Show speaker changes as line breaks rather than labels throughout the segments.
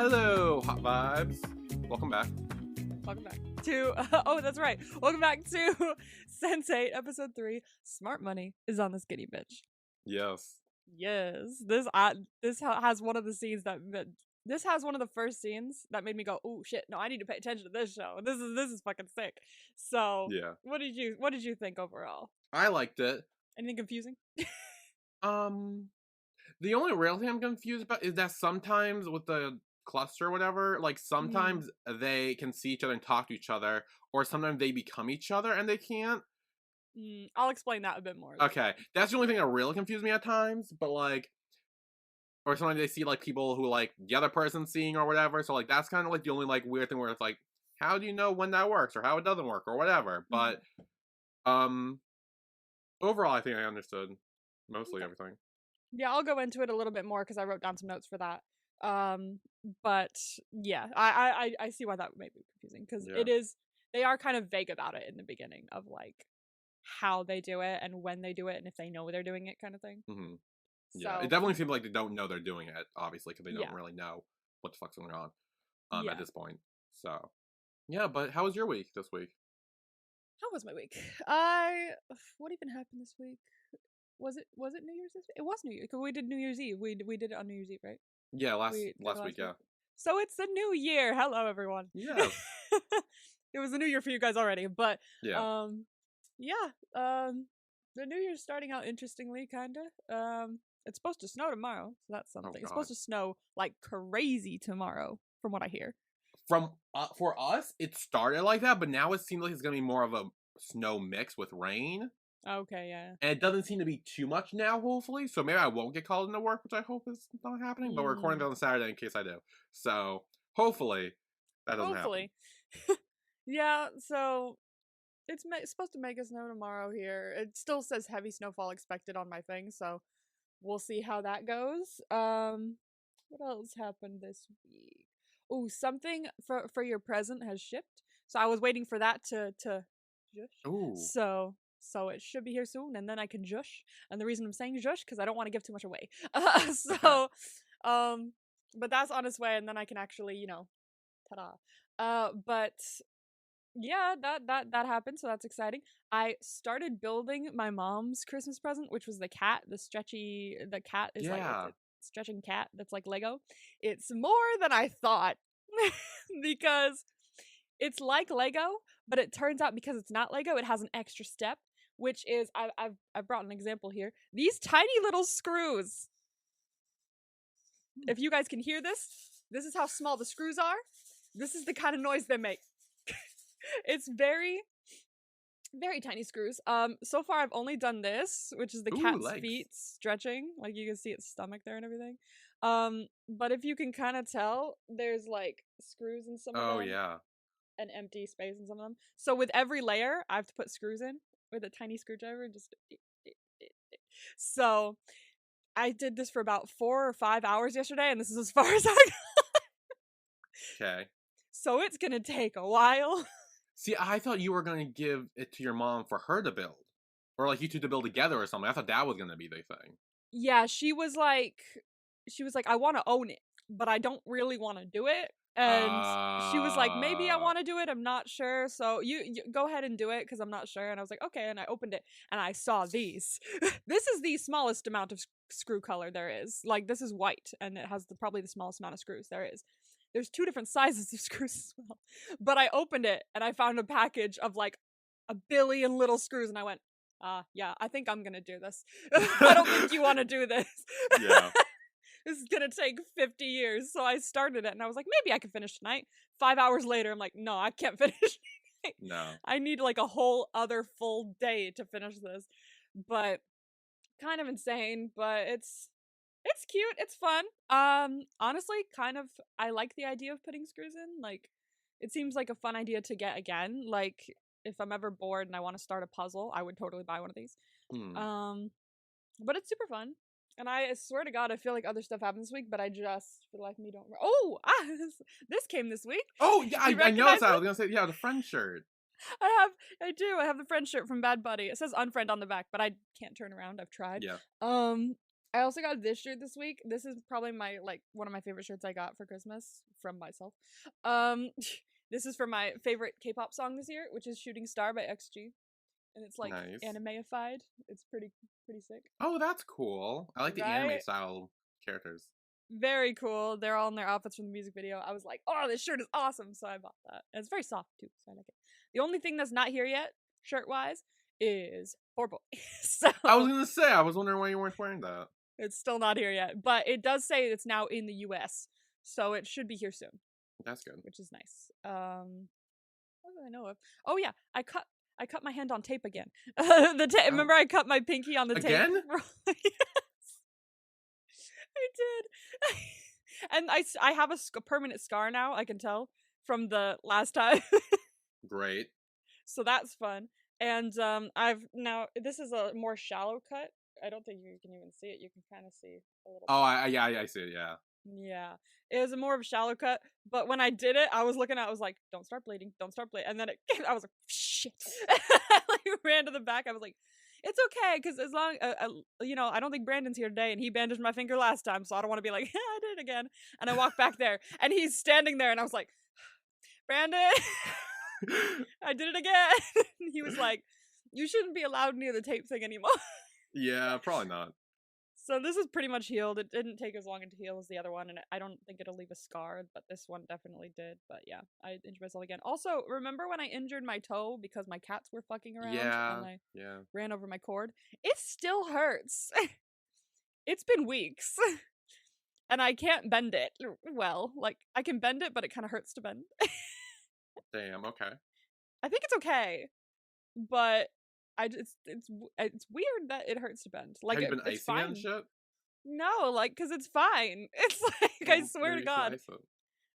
Hello, Hot Vibes. Welcome back.
Welcome back to, that's right. Welcome back to Sense8, episode 3. Smart money is on the skinny bitch.
Yes.
Yes. This has one of the scenes this has one of the first scenes that made me go, oh shit, no, I need to pay attention to this show. This is fucking sick. So,
Yeah.
what did you think overall?
I liked it.
Anything confusing?
The only real thing I'm confused about is that sometimes with the cluster or whatever, like sometimes they can see each other and talk to each other, or sometimes they become each other and they can't.
I'll explain that a bit more.
Okay, that's the only thing that really confused me at times, but like, or sometimes they see like people who like the other person's seeing or whatever, so like that's kind of like the only like weird thing where it's like, how do you know when that works or how it doesn't work or whatever, but overall I think I understood mostly everything. Yeah,
I'll go into it a little bit more because I wrote down some notes for that. But yeah, I see why that may be confusing because they are kind of vague about it in the beginning of like how they do it and when they do it and if they know they're doing it kind of thing.
Mm-hmm. Yeah, it definitely seems like they don't know they're doing it, obviously, because they don't really know what the fuck's going on at this point. So, yeah, but how was your week this week?
How was my week? What even happened this week? Was it New Year's this week? It was New Year, because we did New Year's Eve. We did it on New Year's Eve, right?
Yeah, last week, yeah.
So it's the new year. Hello, everyone.
Yeah.
It was a new year for you guys already, but
yeah.
The new year's starting out interestingly, kinda. It's supposed to snow tomorrow, so that's something. It's supposed to snow like crazy tomorrow, from what I hear.
From for us, it started like that, but now it seems like it's gonna be more of a snow mix with rain.
Okay, yeah.
And it doesn't seem to be too much now, hopefully. So maybe I won't get called into work, which I hope is not happening. But we're recording it on Saturday in case I do. So hopefully that doesn't happen.
Yeah, so it's supposed to make a snow tomorrow here. It still says heavy snowfall expected on my thing, so we'll see how that goes. What else happened this week? Oh, something for your present has shipped. So I was waiting for that to
Ooh.
So it should be here soon, and then I can jush. And the reason I'm saying jush because I don't want to give too much away. But that's on its way, and then I can actually, ta-da. But yeah, that happened, so that's exciting. I started building my mom's Christmas present, which was the cat. The cat is like a stretching cat that's like Lego. It's more than I thought because it's like Lego, but it turns out because it's not Lego, it has an extra step, which is I've brought an example here. These tiny little screws. If you guys can hear this is how small the screws are. This is the kind of noise they make. It's very, very tiny screws. So far I've only done this, which is the cat's feet stretching. Like you can see its stomach there and everything. But if you can kind of tell, there's like screws in some of them. Oh yeah. An empty space in some of them. So with every layer, I have to put screws in with a tiny screwdriver and just. So I did this for about 4 or 5 hours yesterday, and this is as far as I got. Okay. So it's gonna take a while.
See, I thought you were gonna give it to your mom for her to build, or like you two to build together or something. I thought that was gonna be the thing.
Yeah, she was like, I want to own it, but I don't really want to do it. And she was like, maybe I want to do it. I'm not sure. So you go ahead and do it because I'm not sure. And I was like, okay. And I opened it and I saw these. This is the smallest amount of screw color there is. Like this is white and it has probably the smallest amount of screws there is. There's 2 different sizes of screws as well. But I opened it and I found a package of like 1 billion little screws and I went, yeah, I think I'm going to do this. I don't think you want to do this. Yeah. This is gonna take 50 years. So I started it and I was like, maybe I can finish tonight. 5 hours later, I'm like, no, I can't finish tonight. No. I need like a whole other full day to finish this. But kind of insane, but it's cute, it's fun. Honestly, kind of I like the idea of putting screws in. Like it seems like a fun idea to get again. Like if I'm ever bored and I want to start a puzzle, I would totally buy one of these. But it's super fun. And I swear to God, I feel like other stuff happened this week, but I just, for the life of me, don't remember. Oh, this came this week.
Oh, yeah, I noticed that. I was going to say, yeah, the friend shirt.
I have the friend shirt from Bad Buddy. It says unfriend on the back, but I can't turn around. I've tried. Yeah. I also got this shirt this week. This is probably my one of my favorite shirts I got for Christmas from myself. Um, this is for my favorite K-pop song this year, which is "Shooting Star" by XG, and it's like
Nice.
animeified. It's pretty sick.
Oh, that's cool. I like the anime
Right?
style characters.
Very cool. They're all in their outfits from the music video. I was like, oh, this shirt is awesome, so I bought that. And it's very soft too, so I like it. The only thing that's not here yet, shirt-wise, is Poor Boy. So
I was gonna say, I was wondering why you weren't wearing that.
it's still not here yet, but it does say it's now in the US, so it should be here soon,
That's good.
which is nice. What do I know of? Oh yeah, I cut my hand on tape again. Remember I cut my pinky on the tape?
Again?
Yes, I did. And I have a permanent scar now, I can tell, from the last time.
Great.
So that's fun. And I've now, this is a more shallow cut. I don't think you can even see it. You can kind of see a little
Oh, I see it, yeah.
Yeah. It was a more of a shallow cut, but when I did it, I was looking at it, I was like, don't start bleeding, don't start bleeding. And then I was like, shit. I like ran to the back. I was like, it's okay, because as long, I don't think Brandon's here today, and he bandaged my finger last time, so I don't want to be like, yeah, I did it again. And I walked back there, and he's standing there, and I was like, Brandon, I did it again. He was like, you shouldn't be allowed near the tape thing anymore.
Yeah, probably not.
So this is pretty much healed. It didn't take as long to heal as the other one, and I don't think it'll leave a scar, but this one definitely did. But yeah, I injured myself again. Also, remember when I injured my toe because my cats were fucking around and I ran over my cord? It still hurts. It's been weeks. And I can't bend it well. Like, I can bend it, but it kind of hurts to bend.
Damn, okay.
I think it's okay, but it's weird that it hurts to bend. Like,
Have you been
it's
icing it
fine.
and shit?
No, like, cause it's fine. It's like, I swear to
Maybe you should
God.
ice it.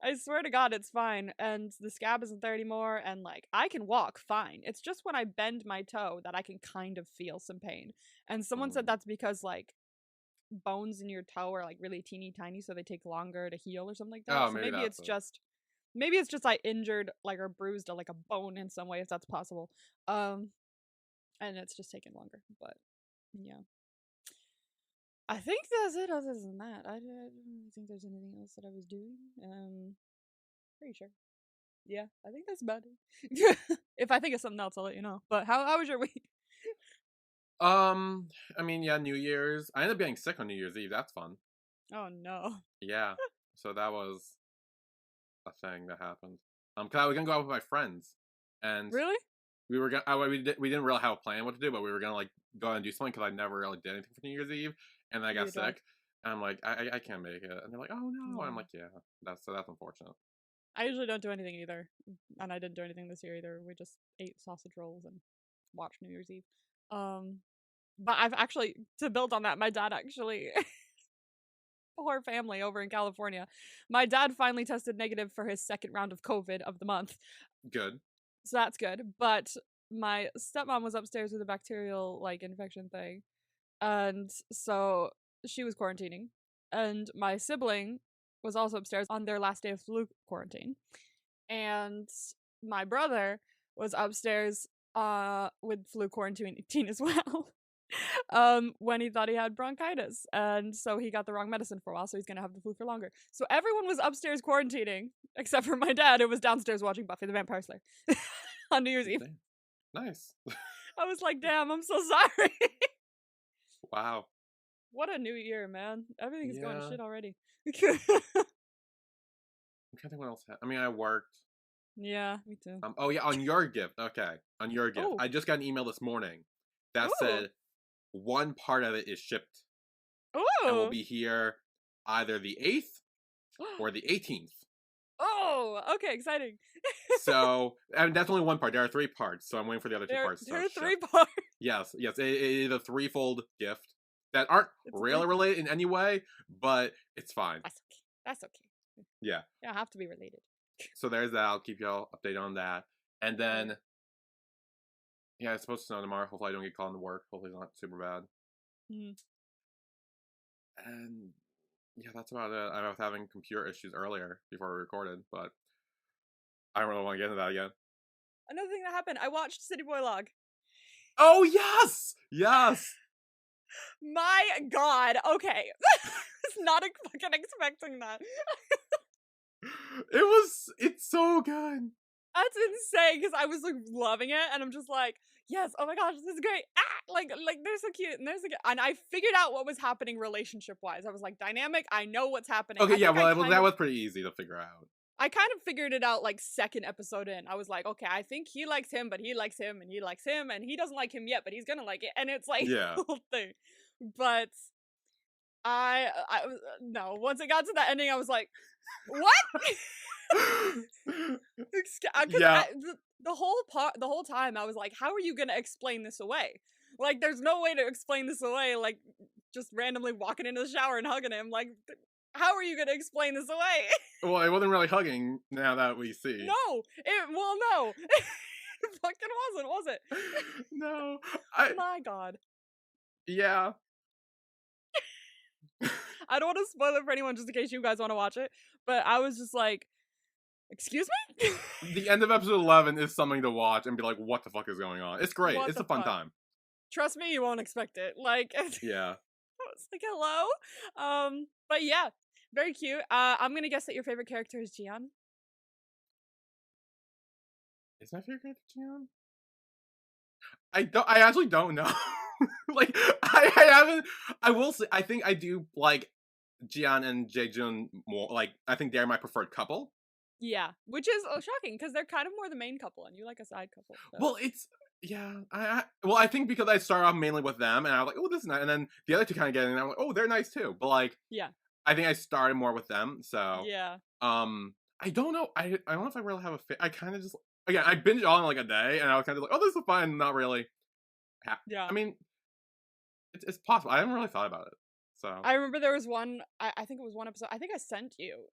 I swear to God, it's fine. And the scab isn't there anymore. And like, I can walk fine. It's just when I bend my toe that I can kind of feel some pain. And someone said that's because like bones in your toe are like really teeny tiny, so they take longer to heal or something like that.
Oh,
So
maybe
maybe
that's
it's just, I injured like or bruised like a bone in some way, if that's possible. And it's just taking longer. But yeah. I think that's it. Other than that, I don't think there's anything else that I was doing. Pretty sure. Yeah, I think that's about it. If I think of something else, I'll let you know. But how was your week?
I mean, yeah, New Year's. I ended up getting sick on New Year's Eve. That's fun.
Oh no.
Yeah. So that was a thing that happened. Cause I was gonna go out with my friends, and
Really?
we were gonna. We didn't really have a plan what to do, but we were gonna like go out and do something because I never really did anything for New Year's Eve, and then I got
You don't.
sick. And I'm like, I can't make it, and they're like, oh no.
Yeah.
I'm like, yeah, that's unfortunate.
I usually don't do anything either, and I didn't do anything this year either. We just ate sausage rolls and watched New Year's Eve. But I've actually, to build on that, my dad actually, poor family over in California, my dad finally tested negative for his second round of COVID of the month.
Good.
So that's good. But my stepmom was upstairs with a bacterial like infection thing. And so she was quarantining. And my sibling was also upstairs on their last day of flu quarantine. And my brother was upstairs with flu quarantine as well. When he thought he had bronchitis. And so he got the wrong medicine for a while, so he's gonna have the flu for longer. So everyone was upstairs quarantining, except for my dad, who was downstairs watching Buffy the Vampire Slayer on New Year's Eve.
Nice.
I was like, damn, I'm so sorry.
Wow.
What a new year, man. Everything's going to shit already.
I'm trying to think what else. I mean, I worked.
Yeah, me too.
Oh yeah, on your gift. Okay, on your gift.
Ooh.
I just got an email this morning that
Ooh.
said one part of it is shipped
Ooh.
and will be here either the 8th or the 18th.
Oh, okay, exciting.
So, and that's only one part. There are 3 parts, so I'm waiting for the other 2 parts.
There are
to
3
ship.
parts.
Yes. It is a threefold gift that aren't really related in any way, but it's fine.
That's okay.
Yeah.
They don't have to be related.
So there's that. I'll keep y'all updated on that. And then, yeah, it's supposed to snow tomorrow. Hopefully I don't get called into work. Hopefully it's not super bad.
Mm.
And yeah, that's about it. I was having computer issues earlier before we recorded, but I don't really want to get into that again.
Another thing that happened, I watched City Boy Log.
Oh, yes! Yes!
My God. Okay. It's not fucking expecting that.
It's so good.
That's insane because I was like loving it, and I'm just like, yes, oh my gosh, this is great. Ah, like they're so cute, and they're so good. And I figured out what was happening relationship wise. I was like, dynamic. I know what's happening.
Okay, yeah, well, that was pretty easy to figure out.
I kind of figured it out like second episode in. I was like, okay, I think he likes him, but he likes him, and he likes him, and he doesn't like him yet, but he's gonna like it, and it's like
Yeah.
the whole thing. But I no. Once it got to the ending, I was like, what?
Yeah.
The whole time I was like, how are you gonna explain this away? Like, there's no way to explain this away. Like, just randomly walking into the shower and hugging him. Like, how are you gonna explain this away?
Well, it wasn't really hugging now that we see.
No, no, it fucking wasn't, was it?
No,
My God.
Yeah.
I don't want to spoil it for anyone just in case you guys want to watch it, but I was just like, excuse me?
The end of episode 11 is something to watch and be like, what the fuck is going on? It's great. It's a fun time.
Trust me, you won't expect it. Like,
yeah.
I was like, hello? But yeah, very cute. I'm gonna guess that your favorite character is Jian.
Is my favorite character Jian? I actually don't know. Like, I haven't, I will say, I think I do like Jian and Jaejun more. Like, I think they're my preferred couple.
Yeah, which is shocking because they're kind of more the main couple, and you like a side couple. So.
Well, it's I think because I started off mainly with them, and I was like, oh, this is nice, and then the other two kind of get in, and I'm like, oh, they're nice too. But like,
yeah,
I think I started more with them. So
yeah,
I don't know. I don't know if I really have a fit. I kind of just again I binged all in like a day, and I was kind of like, oh, this is fun. Not really.
Yeah.
I mean, it's possible. I haven't really thought about it. So
I remember there was one. I think it was one episode. I think I sent you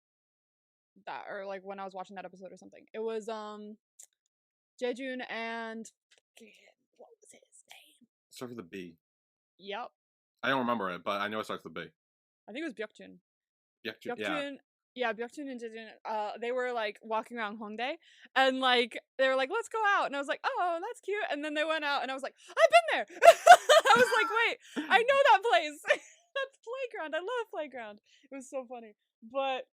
that, or like when I was watching that episode or something. It was Jaejun and what was his name?
Starts with a B.
Yep.
I don't remember it, but I know it starts with a B.
I think it was Byukjun.
Yeah.
Yeah, Byukjun and Jaejun, they were like walking around Hongdae, and like they were like, "Let's go out," and I was like, "Oh, that's cute." And then they went out, and I was like, "I've been there." I was like, "Wait, I know that place. That's Playground. I love Playground." It was so funny, but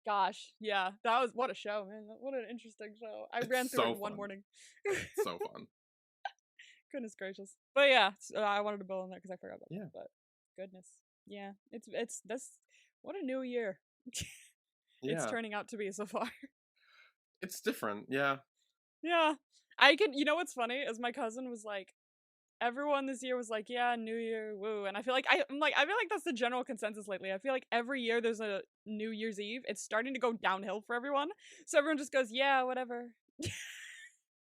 gosh, yeah, that was what a show, man. What an interesting show. I ran through it one morning.
So fun.
Goodness gracious, but yeah, I wanted to build on that because I forgot about that. But goodness, yeah, it's this. What a new year. It's turning out to be so far.
It's different, yeah.
Yeah. You know what's funny is my cousin was like, everyone this year was like, yeah, New Year, woo. And I feel like I feel like that's the general consensus lately. I feel like every year there's a New Year's Eve. It's starting to go downhill for everyone. So everyone just goes, yeah, whatever.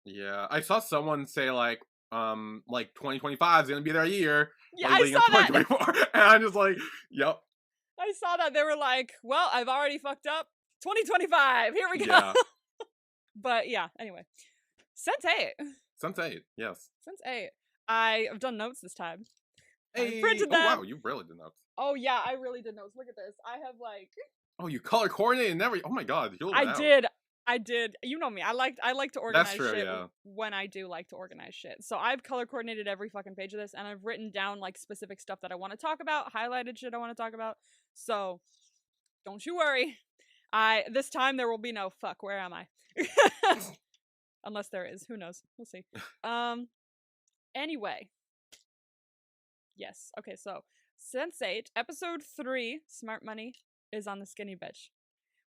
Yeah. I saw someone say like 2025 is gonna be their year.
Yeah, I saw that.
And I'm just like, yep.
I saw that. They were like, well, I've already fucked up. 2025. Here we go.
Yeah.
But yeah, anyway. Sense8.
Sense8, yes.
Sense8. I have done notes this time.
Hey.
I printed them.
Oh, wow, you really did notes.
Oh, yeah, I really did notes. Look at this. I have like...
Oh, you color coordinated and everything. Oh my god.
I did. You know me. I like to organize shit
yeah.
when I do like to organize shit. So I've color coordinated every fucking page of this, and I've written down like specific stuff that I want to talk about, highlighted shit I want to talk about. So don't you worry. This time there will be no fuck. Where am I? Unless there is. Who knows? We'll see. Anyway. Yes. Okay, so Sense8, episode 3, Smart Money, is on the skinny bitch.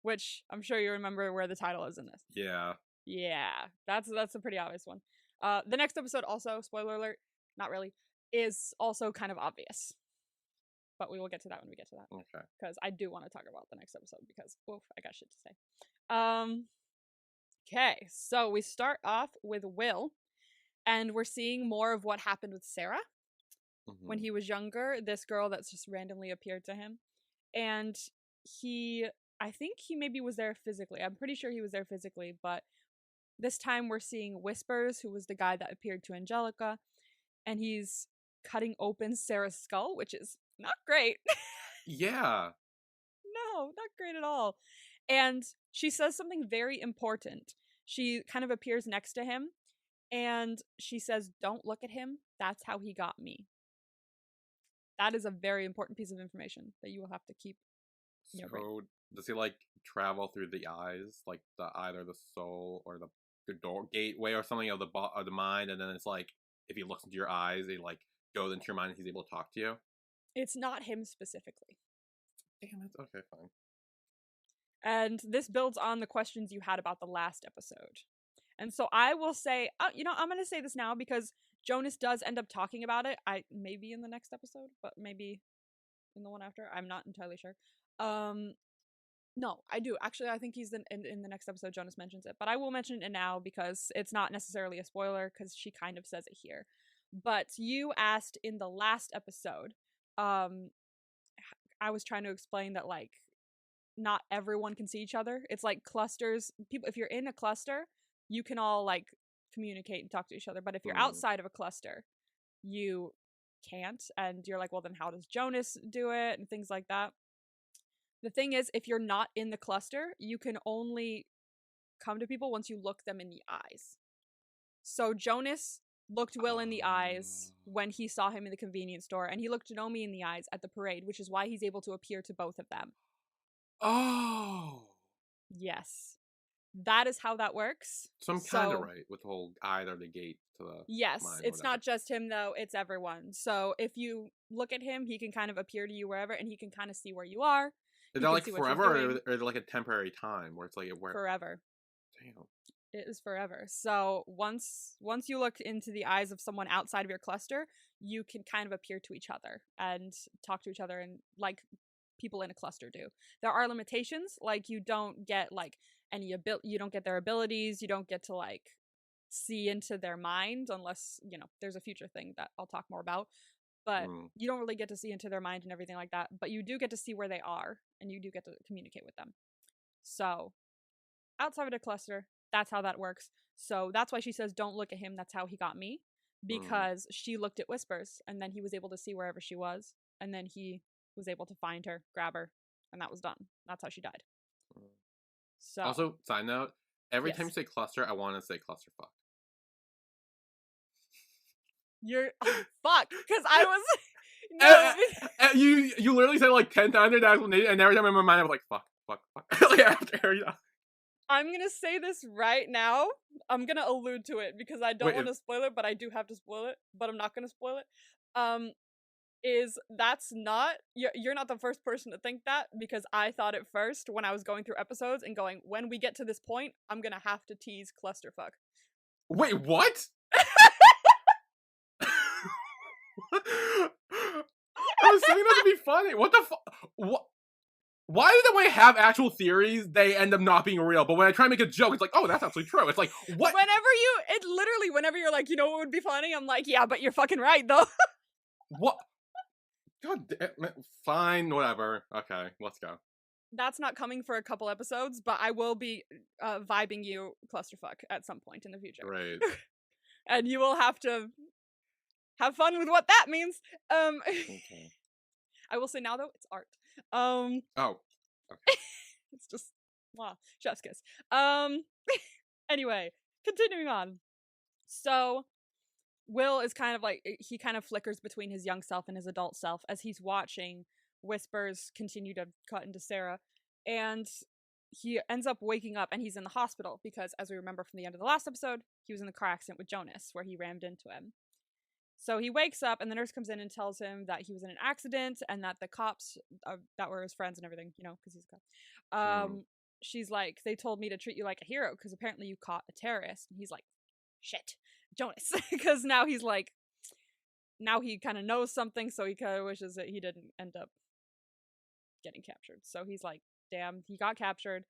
Which I'm sure you remember where the title is in this.
Yeah.
Yeah. That's a pretty obvious one. The next episode also, spoiler alert, not really, is also kind of obvious. But we will get to that when we get to that.
Okay.
Because I do want to talk about the next episode because, oof, I got shit to say. Okay, so we start off with Will, and we're seeing more of what happened with Sarah. When he was younger, this girl that's just randomly appeared to him. And I think he maybe was there physically. I'm pretty sure he was there physically, but this time we're seeing Whispers, who was the guy that appeared to Angelica, and he's cutting open Sarah's skull, which is not great.
Yeah.
No, not great at all. And she says something very important. She kind of appears next to him, and she says, "Don't look at him. That's how he got me." That is a very important piece of information that you will have to keep in your brain.
So does he like travel through the eyes, like the either the soul or the door gateway or something of the mind, and then it's like if he looks into your eyes, he like goes into your mind and he's able to talk to you?
It's not him specifically.
Damn it. Okay, fine.
And this builds on the questions you had about the last episode. And so I will say, I'm going to say this now because Jonas does end up talking about it. Maybe in the next episode, but maybe in the one after. I'm not entirely sure. No, I do. Actually, I think he's in the next episode, Jonas mentions it. But I will mention it now because it's not necessarily a spoiler because she kind of says it here. But you asked in the last episode, I was trying to explain that, like, not everyone can see each other. It's like clusters. People, if you're in a cluster, you can all, like, communicate and talk to each other. But if you're outside of a cluster, you can't. And you're like, well, then how does Jonas do it? And things like that. The thing is, if you're not in the cluster, you can only come to people once you look them in the eyes. So Jonas looked Will in the eyes when he saw him in the convenience store, and he looked Naomi in the eyes at the parade, which is why he's able to appear to both of them.
Oh.
Yes. That is how that works.
So I'm kind of right with the whole either the gate to the
Yes,
mind,
it's
whatever.
not just him, though. It's everyone. So if you look at him, he can kind of appear to you wherever, and he can kind of see where you are.
Is that like forever, or is it like a temporary time where it's like
forever?
Damn.
It is forever. So once you look into the eyes of someone outside of your cluster, you can kind of appear to each other and talk to each other, and like people in a cluster do. There are limitations, like you don't get like you don't get their abilities, you don't get to like see into their mind unless, there's a future thing that I'll talk more about. But you don't really get to see into their mind and everything like that. But you do get to see where they are, and you do get to communicate with them. So outside of the cluster, that's how that works. So that's why she says, don't look at him. That's how he got me. Because she looked at Whispers, and then he was able to see wherever she was. And then he was able to find her, grab her, and that was done. That's how she died. So
also, side note, every time
yes.
you say cluster, I want to say clusterfuck.
Fuck, because I was no.
You literally said like 10 times their explanation, and every time in my mind I was like fuck. Like after,
I'm gonna say this right now. I'm gonna allude to it because I don't want to spoil it, but I do have to spoil it. But I'm not gonna spoil it. You're not the first person to think that, because I thought it first when I was going through episodes and going, when we get to this point, I'm gonna have to tease clusterfuck.
Wait, what? I was saying that to be funny. What the fuck? What? Why do when I have actual theories, they end up not being real? But when I try to make a joke, it's like, oh, that's absolutely true. It's like, what?
Whenever you're like, what would be funny? I'm like, yeah, but you're fucking right, though.
What? God damn it. Fine, whatever. Okay, let's go.
That's not coming for a couple episodes, but I will be vibing you clusterfuck at some point in the future.
Right.
And you will have to have fun with what that means.
Okay.
I will say now, though, it's art.
Oh. Okay.
It's just, wow, chef's kiss. Anyway, continuing on. So, Will is kind of like, he kind of flickers between his young self and his adult self as he's watching Whispers continue to cut into Sarah. And he ends up waking up, and he's in the hospital because, as we remember from the end of the last episode, he was in the car accident with Jonas where he rammed into him. So he wakes up, and the nurse comes in and tells him that he was in an accident and that the cops that were his friends and everything, because he's a cop. She's like, they told me to treat you like a hero because apparently you caught a terrorist. And he's like, shit, Jonas. Because now he's like, now he kind of knows something, so he kind of wishes that he didn't end up getting captured. So he's like, damn, he got captured.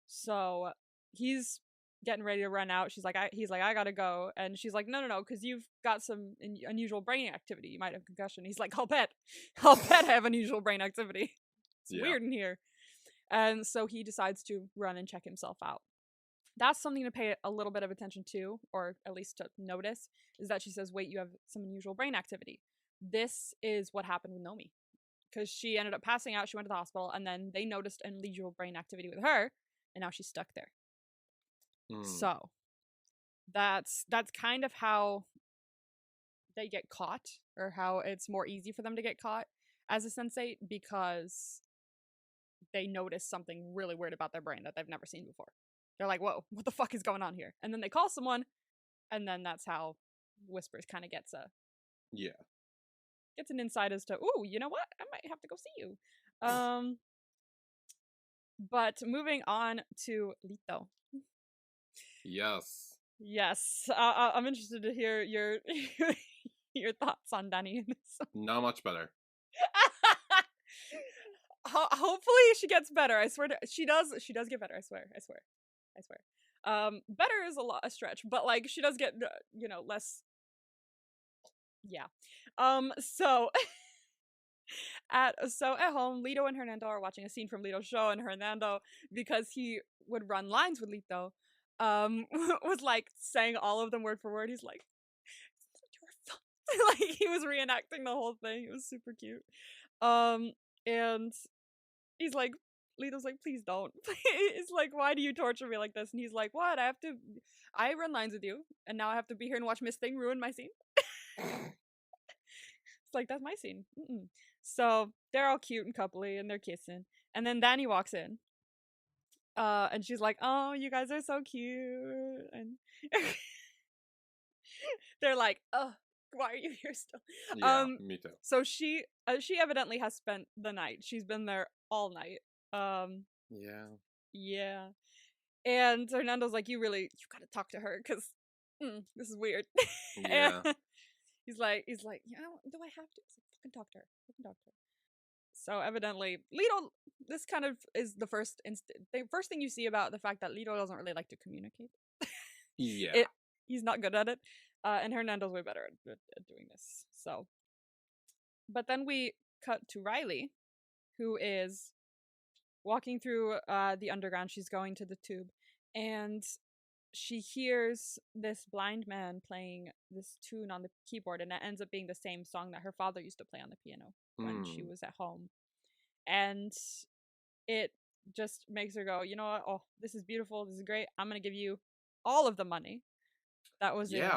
So he's getting ready to run out. He's like, I gotta go. And she's like, no, because you've got some unusual brain activity. You might have concussion. He's like, I'll bet I have unusual brain activity. It's weird in here. And so he decides to run and check himself out. That's something to pay a little bit of attention to, or at least to notice, is that she says, wait, you have some unusual brain activity. This is what happened with Nomi. Because she ended up passing out, she went to the hospital, and then they noticed unusual brain activity with her, and now she's stuck there. So that's kind of how they get caught, or how it's more easy for them to get caught. as a sensate because they notice something really weird about their brain that they've never seen before. They're like, whoa, what the fuck is going on here? And then they call someone, and then that's how Whispers kind of gets an insight as to, ooh, you know what? I might have to go see you. But moving on to Lito.
Yes.
Yes, I'm interested to hear your your thoughts on Dani in this.
Not much better.
Hopefully she gets better. I swear she does get better. I swear. Better is a stretch, but like she does get less. Yeah. So at home, Lito and Hernando are watching a scene from Lito's show, and Hernando, because he would run lines with Lito, was like saying all of them word for word. He's like, "It's not your fault." Like he was reenacting the whole thing. It was super cute. And he's like, Lito's like, "Please don't." It's like, "Why do you torture me like this?" And he's like, "What? I run lines with you, and now I have to be here and watch Miss Thing ruin my scene." It's like, that's my scene. Mm-mm. So they're all cute and coupley, and they're kissing. And then Dani walks in. And she's like, "Oh, you guys are so cute." And they're like, "Oh, why are you here still?"
Yeah, me too.
So she evidently has spent the night. She's been there all night. Yeah. And Hernando's like, you gotta talk to her, because this is weird.
Yeah.
He's like, yeah, do I have to? He's like, fucking talk to her. So evidently, Lito, this kind of is the first thing you see about the fact that Lito doesn't really like to communicate.
Yeah.
He's not good at it. And Hernando's way better at doing this. So, but then we cut to Riley, who is walking through the underground. She's going to the tube, and she hears this blind man playing this tune on the keyboard, and it ends up being the same song that her father used to play on the piano when she was at home. And it just makes her go, you know what? Oh, this is beautiful. This is great. I'm going to give you all of the money that was in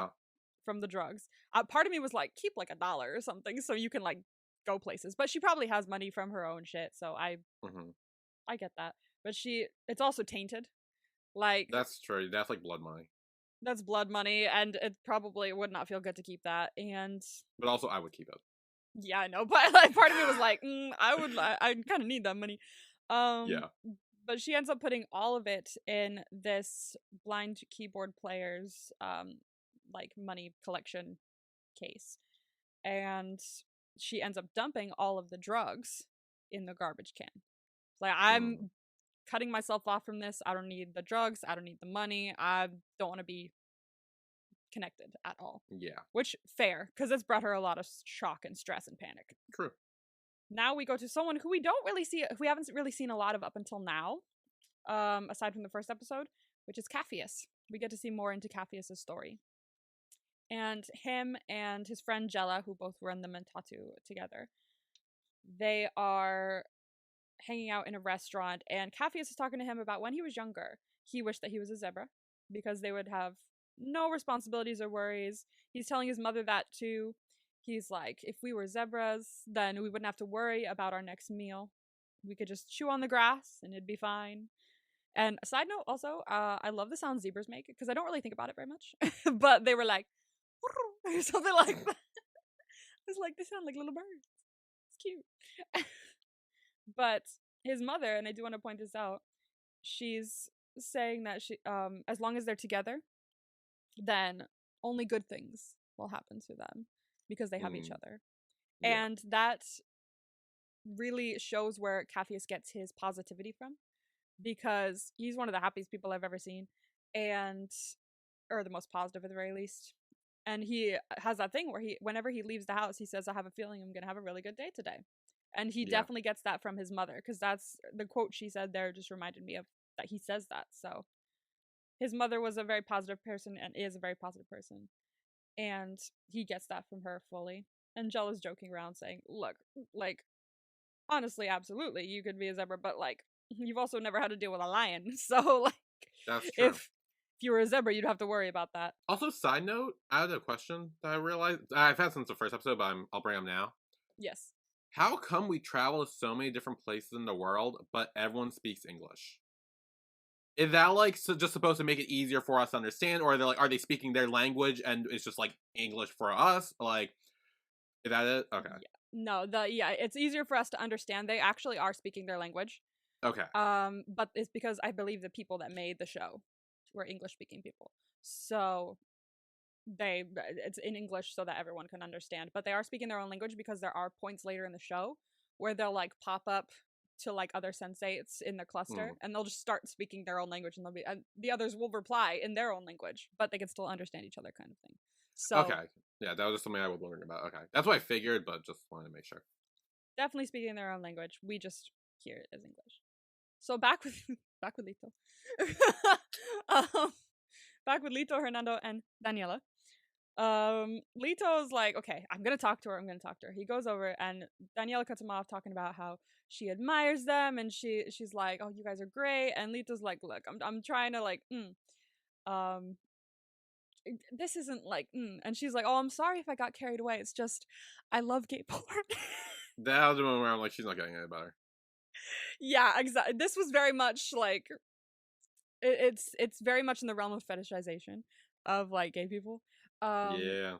from the drugs. Part of me was like, keep like $1 or something so you can like go places. But she probably has money from her own shit, so I get that. But it's also tainted. Like,
that's true. That's like blood money.
That's blood money, and it probably would not feel good to keep that.
But also, I would keep it.
Yeah, I know. But like, part of me was like, I kind of need that money.
Yeah.
But she ends up putting all of it in this blind keyboard player's like money collection case, and she ends up dumping all of the drugs in the garbage can. Like, I'm cutting myself off from this. I don't need the drugs. I don't need the money. I don't want to be connected at all.
Yeah.
Which, fair, because it's brought her a lot of shock and stress and panic.
True.
Now we go to someone who we haven't really seen a lot of up until now, aside from the first episode, which is Capheus. We get to see more into Capheus' story. And him and his friend Jella, who both run the Mentatu together, they are hanging out in a restaurant, and Capheus is talking to him about when he was younger. He wished that he was a zebra because they would have no responsibilities or worries. He's telling his mother that too. He's like, if we were zebras, then we wouldn't have to worry about our next meal. We could just chew on the grass and it'd be fine. And a side note also, I love the sound zebras make, because I don't really think about it very much. But they were like, or something like that. It's like, they sound like little birds. It's cute. But his mother, and I do want to point this out, she's saying that as long as they're together, then only good things will happen to them because they have each other. Yeah. And that really shows where Capheus gets his positivity from, because he's one of the happiest people I've ever seen, or the most positive at the very least. And he has that thing where whenever he leaves the house, he says, "I have a feeling I'm going to have a really good day today." And he definitely gets that from his mother, because that's the quote she said there just reminded me of that he says that. So his mother was a very positive person and is a very positive person. And he gets that from her fully. And Jella's joking around saying, look, like, honestly, absolutely, you could be a zebra, but like, you've also never had to deal with a lion. So like,
that's true.
If you were a zebra, you'd have to worry about that.
Also, side note, I had a question that I realized I've had since the first episode, but I'll bring them now.
Yes.
how come we travel to so many different places in the world, but everyone speaks English? Is that like just supposed to make it easier for us to understand, or are they speaking their language and it's just like English for us? Like, is that it? Okay.
Yeah. No, it's easier for us to understand. They actually are speaking their language.
Okay.
But it's because I believe the people that made the show were English speaking people. So it's in English so that everyone can understand. But they are speaking their own language because there are points later in the show where they'll like pop up to like other sensates in the cluster and they'll just start speaking their own language and they'll be and the others will reply in their own language, but they can still understand each other kind of thing. So
Okay. Yeah, that was just something I was wondering about. Okay. That's what I figured, but just wanted to make sure.
definitely speaking their own language. We just hear it as English. So back with back with Lito. Back with Lito, Hernando, and Daniela. Lito's like, okay, I'm gonna talk to her. He goes over and Daniela cuts him off talking about how she admires them and she's like, oh, you guys are great. And Lito's like, look, I'm trying to like, um, this isn't like, and she's like, oh, I'm sorry if I got carried away. It's just, I love gay porn.
That was the moment where I'm like, she's not getting any better.
Yeah, exactly. This was very much like, it's very much in the realm of fetishization of like gay people.
Yeah.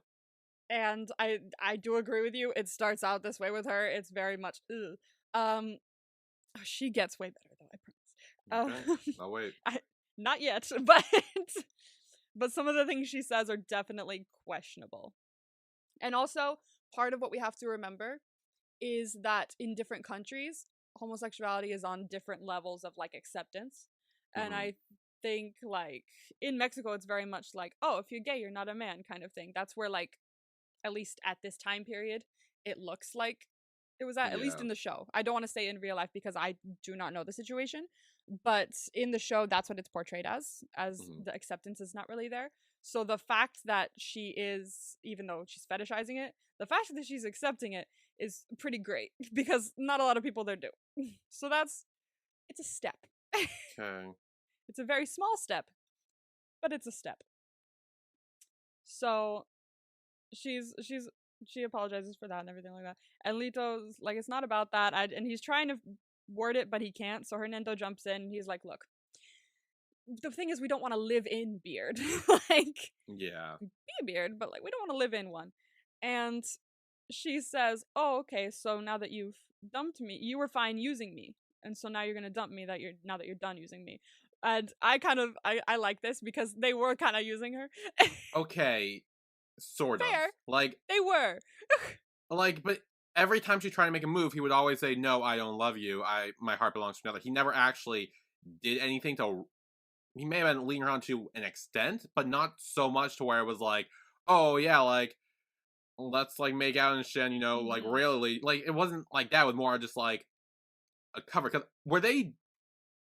And I do agree with you. It starts out this way with her. It's very much she gets way better though, I promise.
Okay. I'll wait.
Not yet, but some of the things she says are definitely questionable. And also, part of what we have to remember is that in different countries, homosexuality is on different levels of like acceptance. And I think like in Mexico it's very much like, oh, if you're gay, you're not a man kind of thing. That's where like at least at this time period, it looks like it was at least in the show. I don't want to say in real life because I do not know the situation, but in the show, that's what it's portrayed as the acceptance is not really there. So the fact that she is, even though she's fetishizing it, the fact that she's accepting it is pretty great because not a lot of people there do. So it's a step.
Okay.
It's a very small step, but it's a step. So she apologizes for that and everything like that. And Lito's like, it's not about that. And he's trying to word it, but he can't. So Hernando jumps in and he's like, look, the thing is we don't want to live in Beard. Like,
yeah,
be a Beard, but like we don't want to live in one. And she says, oh, okay, so now that you've dumped me, you were fine using me. And so now you're gonna dump me now that you're done using me. And I like this because they were kind of using her.
okay. Sort
Fair.
of. Like,
they were.
like, but every time she tried to make a move, he would always say, no, I don't love you. My heart belongs to another. He never actually did anything to, he may have been leading her on to an extent, but not so much to where it was like, oh yeah, like, let's like make out and shit, you know, like really, like, it wasn't like that. It was more just like a cover. Cause were they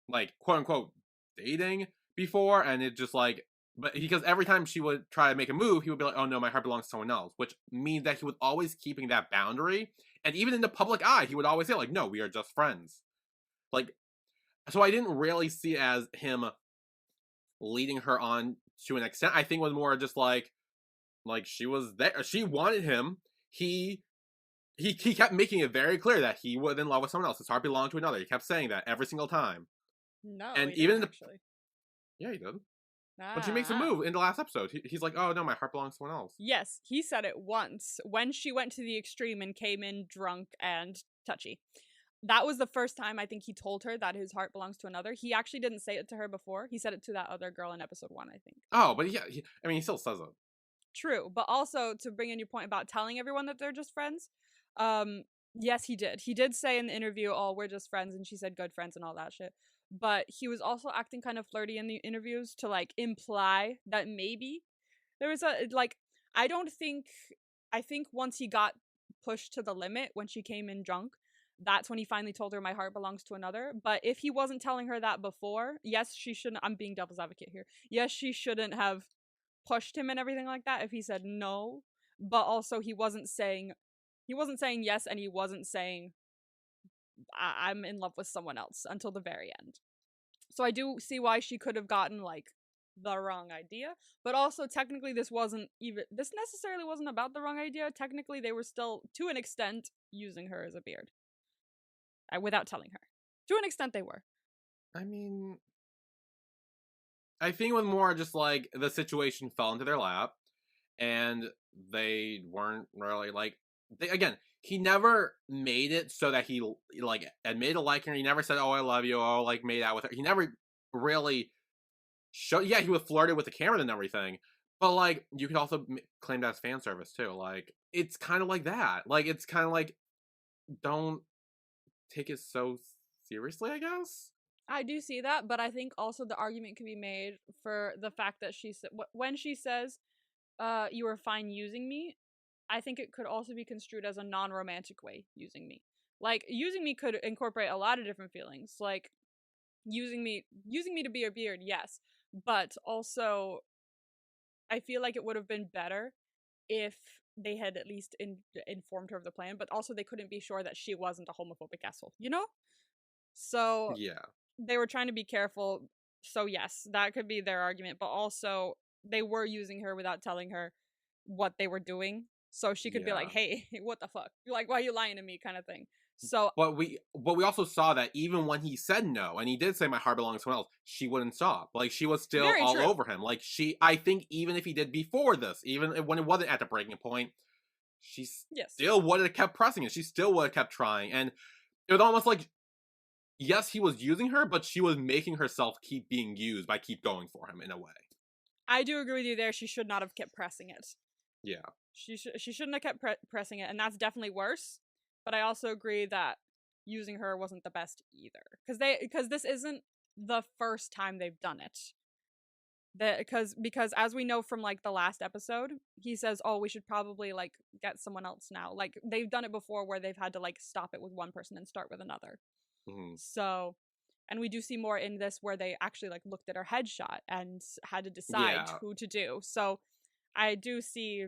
like, quote unquote, dating before? And it just like, but because every time she would try to make a move, he would be like, oh no, my heart belongs to someone else, which means that he was always keeping that boundary. And even in the public eye, he would always say, like, no, we are just friends. Like, so I didn't really see it as him leading her on to an extent. I think it was more just like she was there. She wanted him. He kept making it very clear that he was in love with someone else. His heart belonged to another. He kept saying that every single time.
No,
and
he
even
didn't, actually.
Yeah, he did. But she makes a move in the last episode. He's like, oh no, my heart belongs to someone else.
Yes, he said it once when she went to the extreme and came in drunk and touchy. That was the first time I think he told her that his heart belongs to another. He actually didn't say it to her before. He said it to that other girl in episode 1, I think.
Oh, but yeah, I mean, he still says it.
True, but also to bring in your point about telling everyone that they're just friends, yes, he did. He did say in the interview, oh, we're just friends, and she said good friends and all that shit. But he was also acting kind of flirty in the interviews to like imply that maybe there was a like I think once he got pushed to the limit when she came in drunk, that's when he finally told her my heart belongs to another. But if he wasn't telling her that before, yes, she shouldn't, I'm being devil's advocate here. Yes, she shouldn't have pushed him and everything like that if he said no, but also he wasn't saying yes, and he wasn't saying I'm in love with someone else until the very end. So I do see why she could have gotten like the wrong idea. But also, technically, this necessarily wasn't about the wrong idea. Technically, they were still, to an extent, using her as a beard. Without telling her. To an extent, they were.
I mean, I think it was more just like the situation fell into their lap, and they weren't really like. Again, he never made it so that he like admitted to liking her. He never said, "Oh, I love you," or like made out with her. He never really showed. Yeah, he was flirted with the camera and everything, but like you could also claim that as fan service too. Like it's kind of like that. Like it's kind of like don't take it so seriously, I guess.
I do see that, but I think also the argument can be made for the fact that when she says, you were fine using me, I think it could also be construed as a non-romantic way using me. Like, using me could incorporate a lot of different feelings. Like, using me to be a beard, yes. But also, I feel like it would have been better if they had at least informed her of the plan, but also they couldn't be sure that she wasn't a homophobic asshole, you know? So
Yeah,
they were trying to be careful. So yes, that could be their argument, but also they were using her without telling her what they were doing. So she could be like,
yeah.
"Hey, what the fuck? Like, why are you lying to me?" kind of thing. So
But we also saw that even when he said no, and he did say my heart belongs to someone else, she wouldn't stop. Like she was still
very
all
true.
over him. Like I think even if he did before this, even when it wasn't at the breaking point, she
Yes.
still would have kept pressing it. She still would have kept trying, and it was almost like yes, he was using her, but she was making herself keep being used by keep going for him in a way.
I do agree with you there. She should not have kept pressing it.
Yeah.
She shouldn't have kept pressing it, and that's definitely worse. But I also agree that using her wasn't the best either, because this isn't the first time they've done it. Because as we know from like the last episode, he says, "Oh, we should probably like get someone else now." Like they've done it before where they've had to like stop it with one person and start with another.
Mm-hmm.
So, and we do see more in this where they actually like looked at her headshot and had to decide
Yeah.
who to do. So, I do see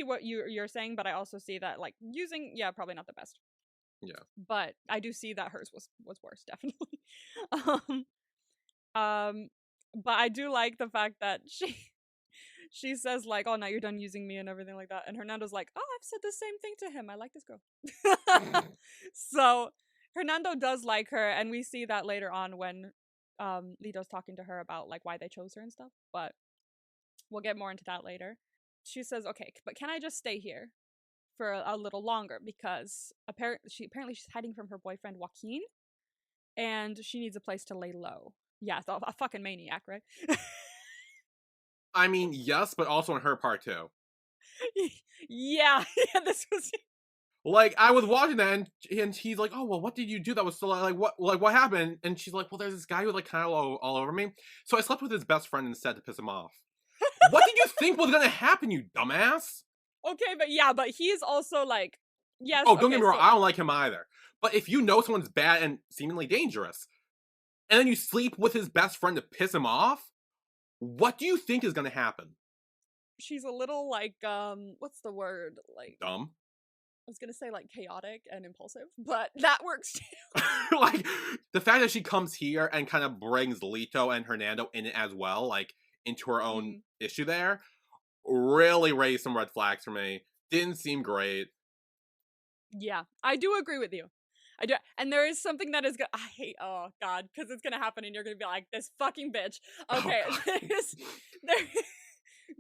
what you're saying, but I also see that like using, yeah, probably not the best.
Yeah.
But I do see that hers was worse, definitely. um, um, but I do like the fact that she says like, "Oh, now you're done using me" and everything like that, and Hernando's like, "Oh, I've said the same thing to him. I like this girl." So Hernando does like her, and we see that later on when Lito's talking to her about like why they chose her and stuff. But we'll get more into that later. She says, "Okay, but can I just stay here for a little longer because apparently she's hiding from her boyfriend Joaquin, and she needs a place to lay low." Yeah, a fucking maniac, right?
I mean, yes, but also on her part too.
Yeah, yeah, this was
Like I was watching that, and he's like, "Oh well, what did you do that was so like what happened?" And she's like, "Well, there's this guy who like kind of all over me, so I slept with his best friend instead to piss him off." What did you think was gonna happen, you dumbass?
okay, but yeah, but he's also like, yes,
Oh, don't get
okay,
me wrong,
so
I don't like him either. But if you know someone's bad and seemingly dangerous, and then you sleep with his best friend to piss him off, what do you think is gonna happen?
she's a little like, what's the word? Like,
Dumb.
I was gonna say like chaotic and impulsive, but that works too.
Like the fact that she comes here and kind of brings Lito and Hernando in it as well, like into her own
Mm,
issue there, really raised some red flags for me. Didn't seem great.
yeah, I do agree with you. I do, and there is something that is. I hate. Oh God, because it's gonna happen, and you're gonna be like this fucking bitch.
Oh
Okay,
god.
there,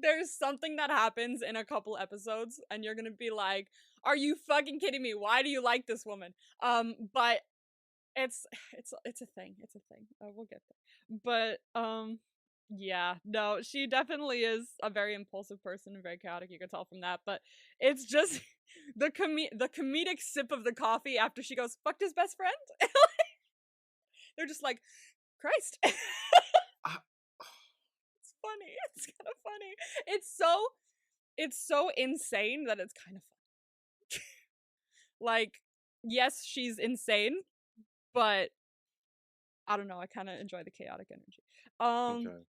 there's something that happens in a couple episodes, and you're gonna be like, "Are you fucking kidding me? Why do you like this woman?" But it's a thing. It's a thing. We'll get there. But yeah, no, she definitely is a very impulsive person and very chaotic. You can tell from that. But it's just the comedic sip of the coffee after she goes fucked his best friend. They're just like, Christ. It's
Uh,
funny. It's kind of funny. It's so insane that it's kind of funny. Like, yes, she's insane, but I don't know. I kind of enjoy the chaotic energy.
okay.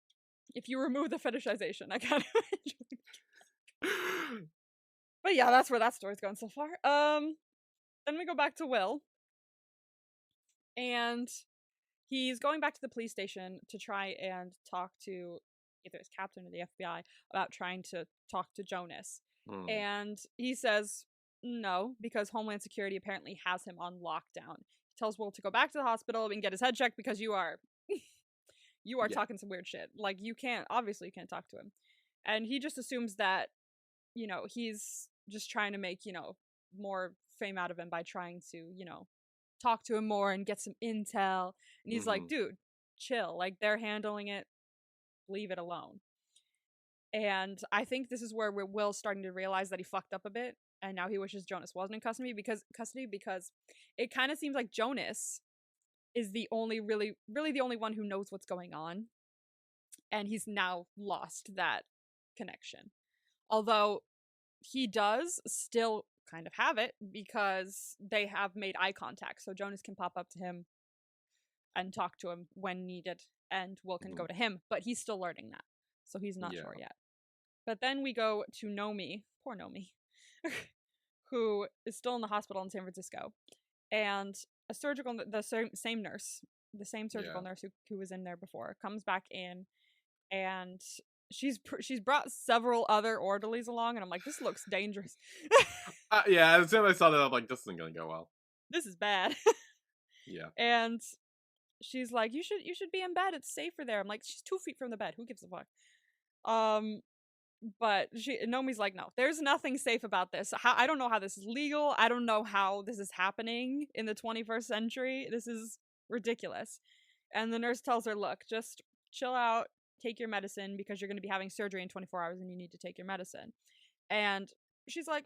If you remove the fetishization, I kind of enjoy. But yeah, that's where that story's going so far. Then we go back to Will, and he's going back to the police station to try and talk to either his captain or the FBI about trying to talk to Jonas.
Hmm.
And he says no, because Homeland Security apparently has him on lockdown. He tells Will to go back to the hospital and get his head checked because you are you are
Yeah.
talking some weird shit. Like, you can't, obviously you can't talk to him. And he just assumes that, he's just trying to make, more fame out of him by trying to, talk to him more and get some intel. And he's like,
Hmm.
dude, chill. Like, they're handling it. Leave it alone. And I think this is where Will's starting to realize that he fucked up a bit. And now he wishes Jonas wasn't in custody because it kind of seems like Jonas is the only really the only one who knows what's going on, and he's now lost that connection, although he does still kind of have it because they have made eye contact, so Jonas can pop up to him and talk to him when needed, and Will can go to him, but he's still learning that, so he's not
Yeah.
sure yet. But then we go to Nomi, poor Nomi, who is still in the hospital in San Francisco, and the same nurse, the same surgical
Yeah.
nurse who was in there before, comes back in, and she's brought several other orderlies along, and I'm like, this looks dangerous.
Yeah, as soon as I saw that, I'm like, this isn't gonna go well.
This is bad.
Yeah.
And she's like, you should be in bed. It's safer there. I'm like, she's 2 feet from the bed. Who gives a fuck? But Nomi's like, no, there's nothing safe about this. I don't know how this is legal. I don't know how this is happening in the 21st century. This is ridiculous. And the nurse tells her, look, just chill out, take your medicine, because you're going to be having surgery in 24 hours and you need to take your medicine. And she's like,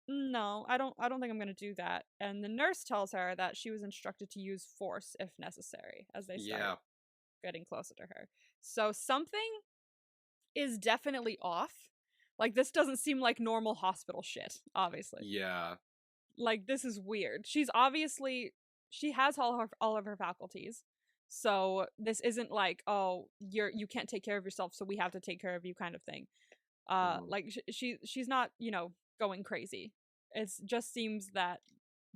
no, I don't think I'm going to do that. And the nurse tells her that she was instructed to use force if necessary as they start getting closer to her. So something is definitely off. Like, this doesn't seem like normal hospital shit, obviously.
Yeah.
Like, this is weird. She has all of her faculties. So this isn't like, oh, you can't take care of yourself, so we have to take care of you kind of thing. Like, she's not, going crazy. It just seems that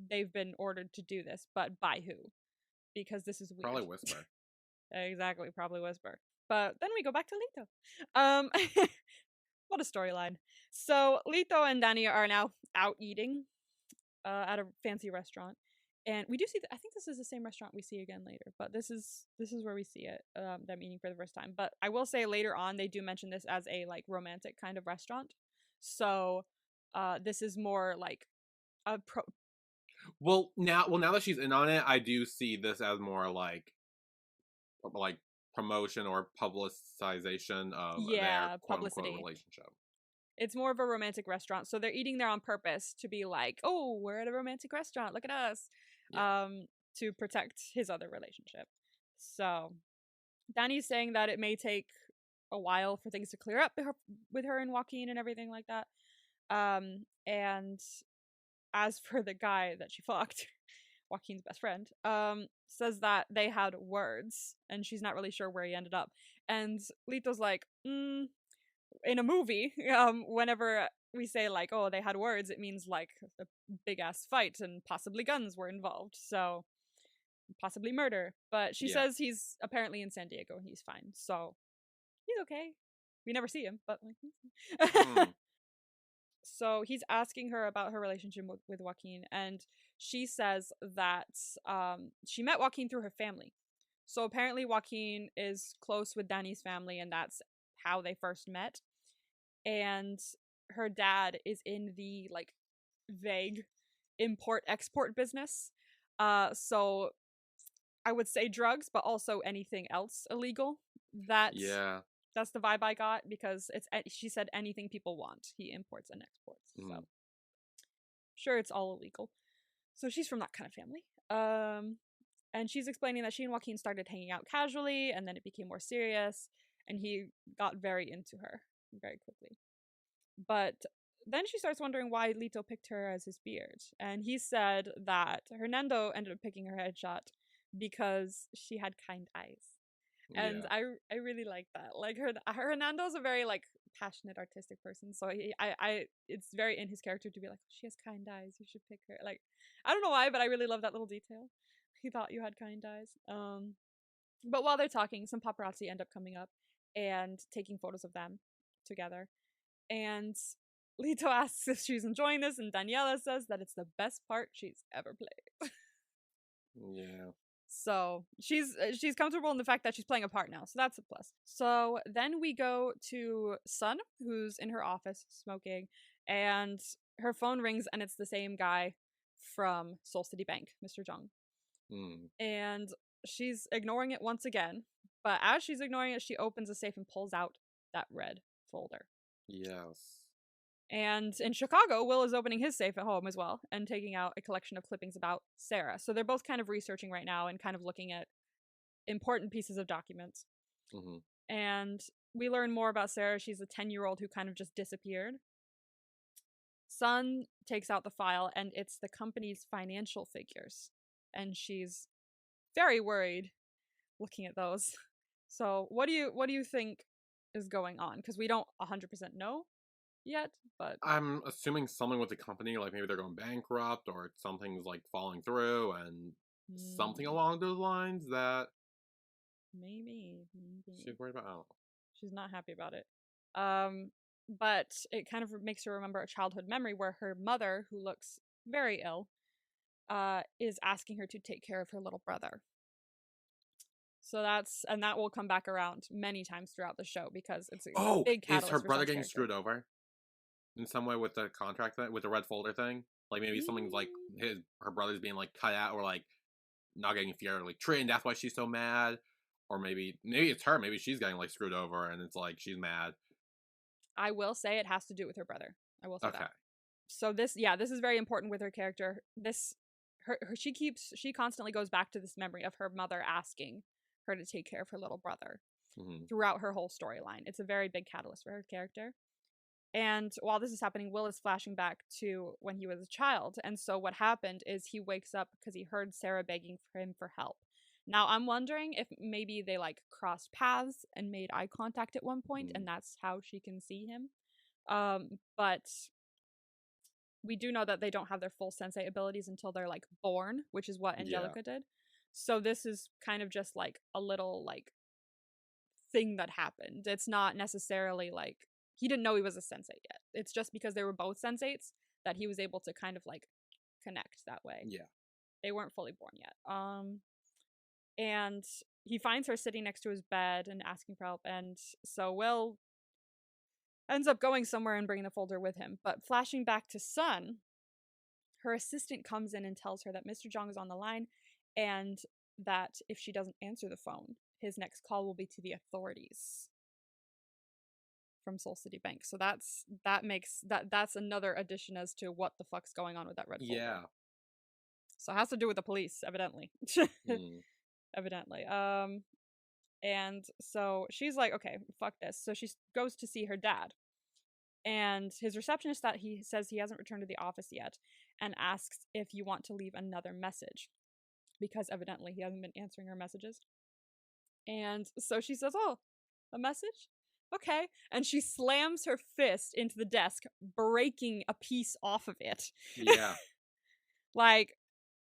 they've been ordered to do this, but by who? Because this is weird.
Probably Whisper.
Exactly, probably Whisper. But then we go back to Lito. What a storyline. So Lito and Dani are now out eating at a fancy restaurant, and we do see. I think this is the same restaurant we see again later, but this is where we see it. Them eating for the first time. But I will say later on they do mention this as a like romantic kind of restaurant. So this is more like a
Well, now that she's in on it, I do see this as more like promotion or publicization of their quote
publicity
unquote relationship.
It's more of a romantic restaurant, so they're eating there on purpose to be like, oh, we're at a romantic restaurant, look at us.
Yeah.
To protect his other relationship. So Danny's saying that it may take a while for things to clear up with her and Joaquin and everything like that. And as for the guy that she fucked, Joaquin's best friend, says that they had words and she's not really sure where he ended up. And Lito's like, in a movie, whenever we say like, oh, they had words, it means like a big ass fight and possibly guns were involved. So possibly murder. But she says he's apparently in San Diego and he's fine. So he's okay. We never see him, but like So he's asking her about her relationship with Joaquin, and she says that she met Joaquin through her family. So apparently Joaquin is close with Dani's family, and that's how they first met. And her dad is in the like vague import-export business. So I would say drugs, but also anything else illegal. That's the vibe I got, because she said anything people want, he imports and exports. So sure, it's all illegal. So she's from that kind of family. And she's explaining that she and Joaquin started hanging out casually, and then it became more serious, and he got very into her very quickly. But then she starts wondering why Lito picked her as his beard, and he said that Hernando ended up picking her headshot because she had kind eyes. And I really like that. Like Hernando's a very like passionate artistic person, so it's very in his character to be like, she has kind eyes, you should pick her. Like, I don't know why, but I really love that little detail. He thought you had kind eyes. But while they're talking, some paparazzi end up coming up and taking photos of them together. And Lito asks if she's enjoying this, and Daniela says that it's the best part she's ever played.
Yeah.
So she's comfortable in the fact that she's playing a part now, so that's a plus. So then we go to Sun, who's in her office smoking, and her phone rings, and it's the same guy from Seoul City Bank, Mr. Jung. And she's ignoring it once again, but as she's ignoring it, she opens a safe and pulls out that red folder.
Yes.
And in Chicago, Will is opening his safe at home as well and taking out a collection of clippings about Sarah. So they're both kind of researching right now and kind of looking at important pieces of documents. And we learn more about Sarah. She's a 10-year-old who kind of just disappeared. Sun takes out the file, and it's the company's financial figures. And she's very worried looking at those. So what do you think is going on? Because we don't 100% know yet, but
I'm assuming something with the company, like maybe they're going bankrupt or something's like falling through and something along those lines that
maybe
she's worried about. Oh.
She's not happy about it. But it kind of makes her remember a childhood memory where her mother, who looks very ill, is asking her to take care of her little brother. So that will come back around many times throughout the show because it's a big catalyst.
Is her brother getting
character.
screwed over in some way with the contract with the red folder thing? Like maybe something's like her brother's being like cut out or like not getting fairly treated. That's why she's so mad. Or maybe it's her. Maybe she's getting like screwed over and it's like she's mad.
I will say it has to do with her brother. I will say that. So this is very important with her character. She constantly goes back to this memory of her mother asking her to take care of her little brother throughout her whole storyline. It's a very big catalyst for her character. And while this is happening, Will is flashing back to when he was a child. And so what happened is he wakes up because he heard Sarah begging for him for help. Now I'm wondering if maybe they like crossed paths and made eye contact at one point, and that's how she can see him. But we do know that they don't have their full sensei abilities until they're like born, which is what Angelica did. So this is kind of just like a little like thing that happened. It's not necessarily like he didn't know he was a sensei yet. It's just because they were both senseis that he was able to kind of like connect that way.
Yeah.
They weren't fully born yet. And he finds her sitting next to his bed and asking for help. And so Will ends up going somewhere and bringing the folder with him. But flashing back to Sun, her assistant comes in and tells her that Mr. Jong is on the line and that if she doesn't answer the phone, his next call will be to the authorities from Seoul City Bank. So that's another addition as to what the fuck's going on with that red folder.
Yeah.
So it has to do with the police, evidently. Evidently. And so she's like, okay, fuck this. So she goes to see her dad. And his receptionist that he says he hasn't returned to the office yet and asks if you want to leave another message because evidently he hasn't been answering her messages. And so she says, oh, a message? Okay. And she slams her fist into the desk, breaking a piece off of it.
Yeah.
Like,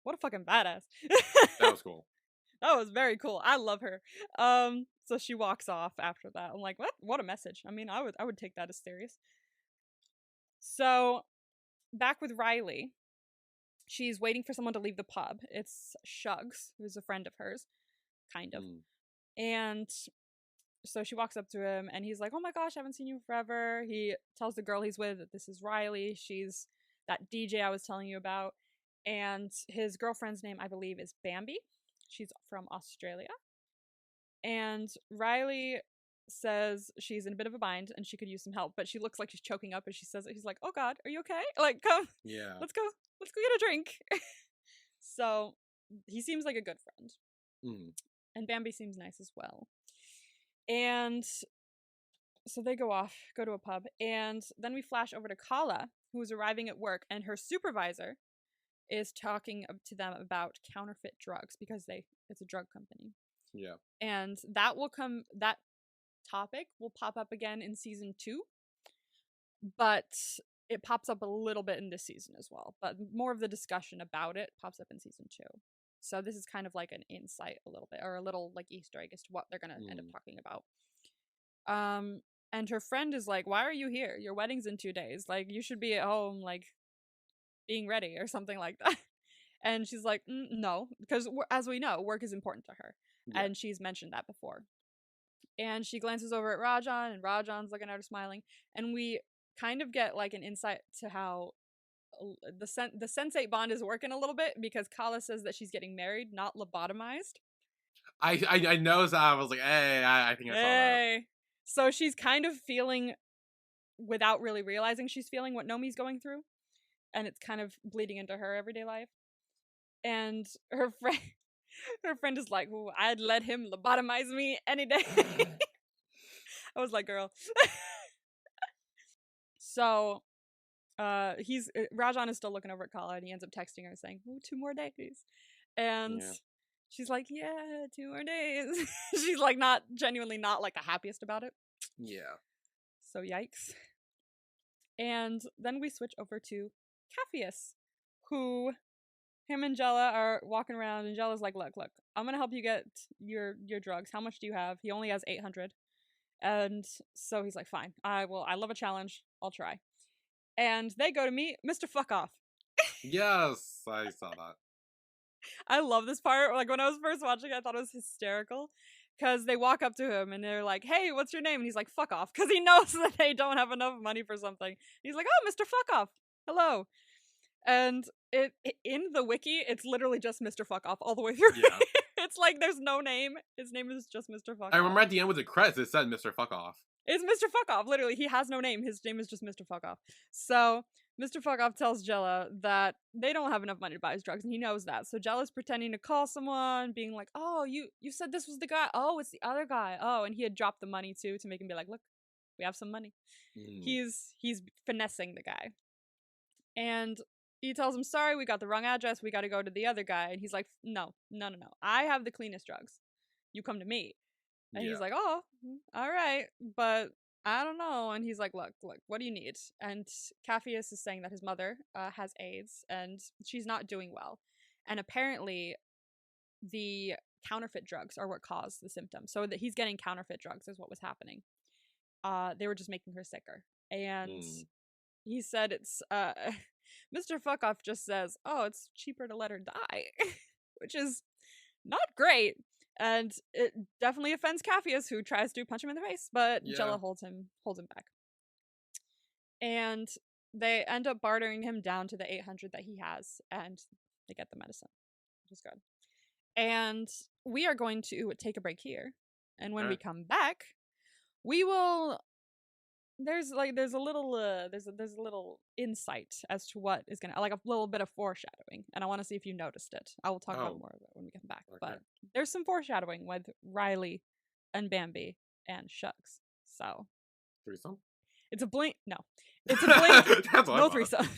what a fucking badass.
That was cool.
That was very cool. I love her. So she walks off after that. I'm like, what a message. I mean, I would take that as serious. So back with Riley, she's waiting for someone to leave the pub. It's Shugs, who's a friend of hers, kind of. And so she walks up to him and he's like, oh my gosh, I haven't seen you forever. He tells the girl he's with that this is Riley. She's that DJ I was telling you about. And his girlfriend's name, I believe, is Bambi. She's from Australia. And Riley says she's in a bit of a bind and she could use some help, but she looks like she's choking up and she says it. He's like, oh God, are you okay? Like, come.
Yeah.
Let's go get a drink. So he seems like a good friend. And Bambi seems nice as well. And so they go to a pub. And then we flash over to Kala, who is arriving at work, and her supervisor is talking to them about counterfeit drugs because it's a drug company.
Yeah.
And that topic will pop up again in season 2, but it pops up a little bit in this season as well. But more of the discussion about it pops up in season 2. So this is kind of like an insight a little bit, or a little like Easter egg as to what they're gonna end up talking about. And her friend is like, "Why are you here? Your wedding's in 2 days. Like, you should be at home, like, being ready or something like that." And she's like, "No, because as we know, work is important to her, and she's mentioned that before." And she glances over at Rajan, and Rajan's looking at her smiling, and we kind of get like an insight to how the sensate bond is working a little bit, because Kala says that she's getting married, not lobotomized.
I noticed that. I was like, hey, I think I saw that.
So she's kind of feeling, without really realizing she's feeling, what Nomi's going through, and it's kind of bleeding into her everyday life. And her friend is like, "Ooh, I'd let him lobotomize me any day." I was like, girl. So Rajan is still looking over at Kala, and he ends up texting her saying, "Oh, 2 more days." And she's like, "Yeah, 2 more days." She's like genuinely not like the happiest about it.
Yeah.
So yikes. And then we switch over to Capheus, who him and Jella are walking around, and Jella's like, look, I'm gonna help you get your drugs. How much do you have? He only has 800. And so he's like, fine, I love a challenge, I'll try. And they go to meet Mr. Fuck Off.
Yes, I saw that.
I love this part. Like, when I was first watching it, I thought it was hysterical, because they walk up to him and they're like, "Hey, what's your name?" And he's like, "Fuck Off," because he knows that they don't have enough money for something. He's like, "Oh, Mr. Fuck Off, hello." And in the wiki, it's literally just Mr. Fuck Off all the way through.
Yeah.
It's like there's no name. His name is just Mr. Fuck Off.
I remember at the end with the credits, it said Mr. Fuck Off.
It's Mr. Fuck Off. Literally, he has no name. His name is just Mr. Fuck Off. So Mr. Fuck Off tells Jella that they don't have enough money to buy his drugs, and he knows that. So Jella's pretending to call someone, being like, "Oh, you said this was the guy. Oh, it's the other guy. Oh," and he had dropped the money too, to make him be like, "Look, we have some money." He's finessing the guy. And he tells him, "Sorry, we got the wrong address. We got to go to the other guy." And he's like, No. I have the cleanest drugs. You come to me." And he's like, "Oh, all right, but I don't know." And he's like, look, what do you need?" And Capheus is saying that his mother has AIDS, and she's not doing well. And apparently the counterfeit drugs are what caused the symptoms. So that he's getting counterfeit drugs is what was happening. They were just making her sicker. And he said it's Mr. Fuckoff just says, "Oh, it's cheaper to let her die," which is not great. And it definitely offends Capheus, who tries to punch him in the face, but Jella holds him back. And they end up bartering him down to the 800 that he has, and they get the medicine, which is good. And we are going to take a break here. And when we come back, we will there's a little insight as to what is gonna, like, a little bit of foreshadowing, and I want to see if you noticed it. I will talk about more of it when we come back. Okay. But there's some foreshadowing with Riley and Bambi and Shugs. So
threesome?
It's a blink. No, it's a blink. No threesome.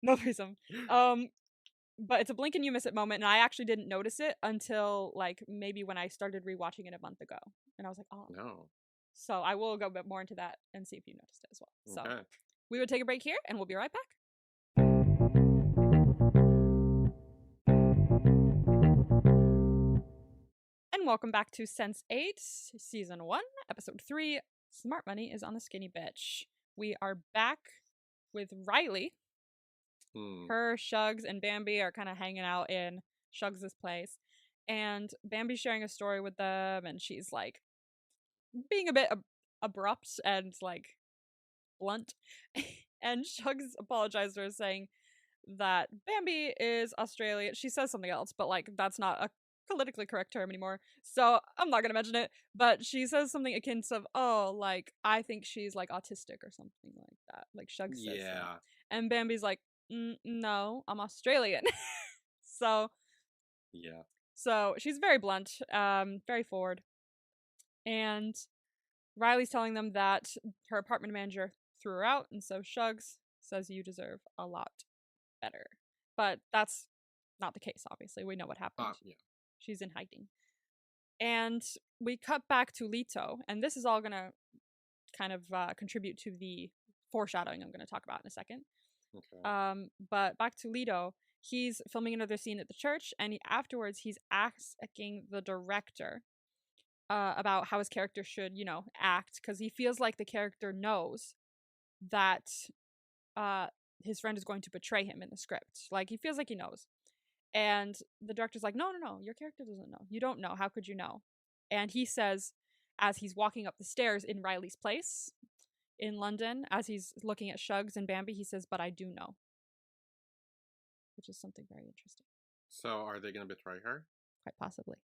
No threesome. But it's a blink and you miss it moment, and I actually didn't notice it until like maybe when I started rewatching it a month ago, and I was like, oh no. So I will go a bit more into that and see if you noticed it as well. So we will take a break here, and we'll be right back. And welcome back to Sense8, Season 1, Episode 3, Smart Money is on the Skinny Bitch. We are back with Riley. Her, Shugs, and Bambi are kind of hanging out in Shugs' place. And Bambi's sharing a story with them, and she's like being a bit abrupt and like blunt. And Shugs apologized to her, saying that Bambi is Australian. She says something else, but like that's not a politically correct term anymore, so I'm not gonna mention it. But she says something akin to, "Oh, like I think she's like autistic or something like that." Like Shugs says that. And Bambi's like, "No, I'm Australian." So she's very blunt, very forward. And Riley's telling them that her apartment manager threw her out, and so Shugs says, "You deserve a lot better." But that's not the case, obviously. We know what happened. She's in hiding. And we cut back to Leto, and this is all going to kind of contribute to the foreshadowing I'm going to talk about in a second.
Okay.
But back to Leto, he's filming another scene at the church, and afterwards he's asking the director about how his character should, act, because he feels like the character knows that uh, his friend is going to betray him in the script. Like, he feels like he knows. And the director's like, no, no, no, your character doesn't know. You don't know. How could you know? And he says, as he's walking up the stairs in Riley's place in London, as he's looking at Shugs and Bambi, he says, but I do know. Which is something very interesting.
So are they going to betray her?
Quite possibly.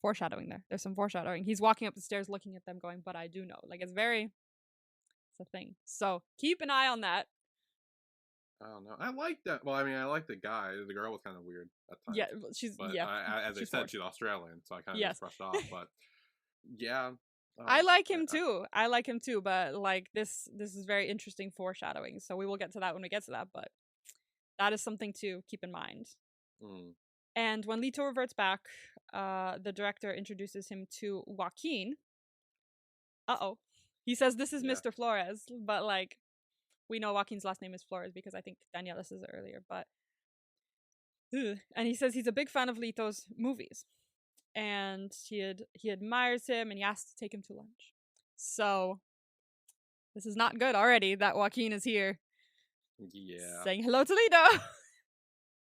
Foreshadowing there. There's some foreshadowing. He's walking up the stairs looking at them going, but I do know. Like, it's a thing. So keep an eye on that.
I don't know. I like that. Well, I mean, I like the guy. The girl was kind of weird at times.
Yeah,
as I said, she's Australian, so I kind of just brushed off. But yeah,
I like him too. I like him too. But like this is very interesting foreshadowing. So we will get to that when we get to that. But that is something to keep in mind.
Mm.
And when Leto reverts back, the director introduces him to Joaquin. He says this is Mr. Flores, but like, we know Joaquin's last name is Flores because I think Daniela says it earlier, but and he says he's a big fan of Leto's movies, and he admires him, and he asks to take him to lunch. So this is not good already that Joaquin is here, saying hello to Leto.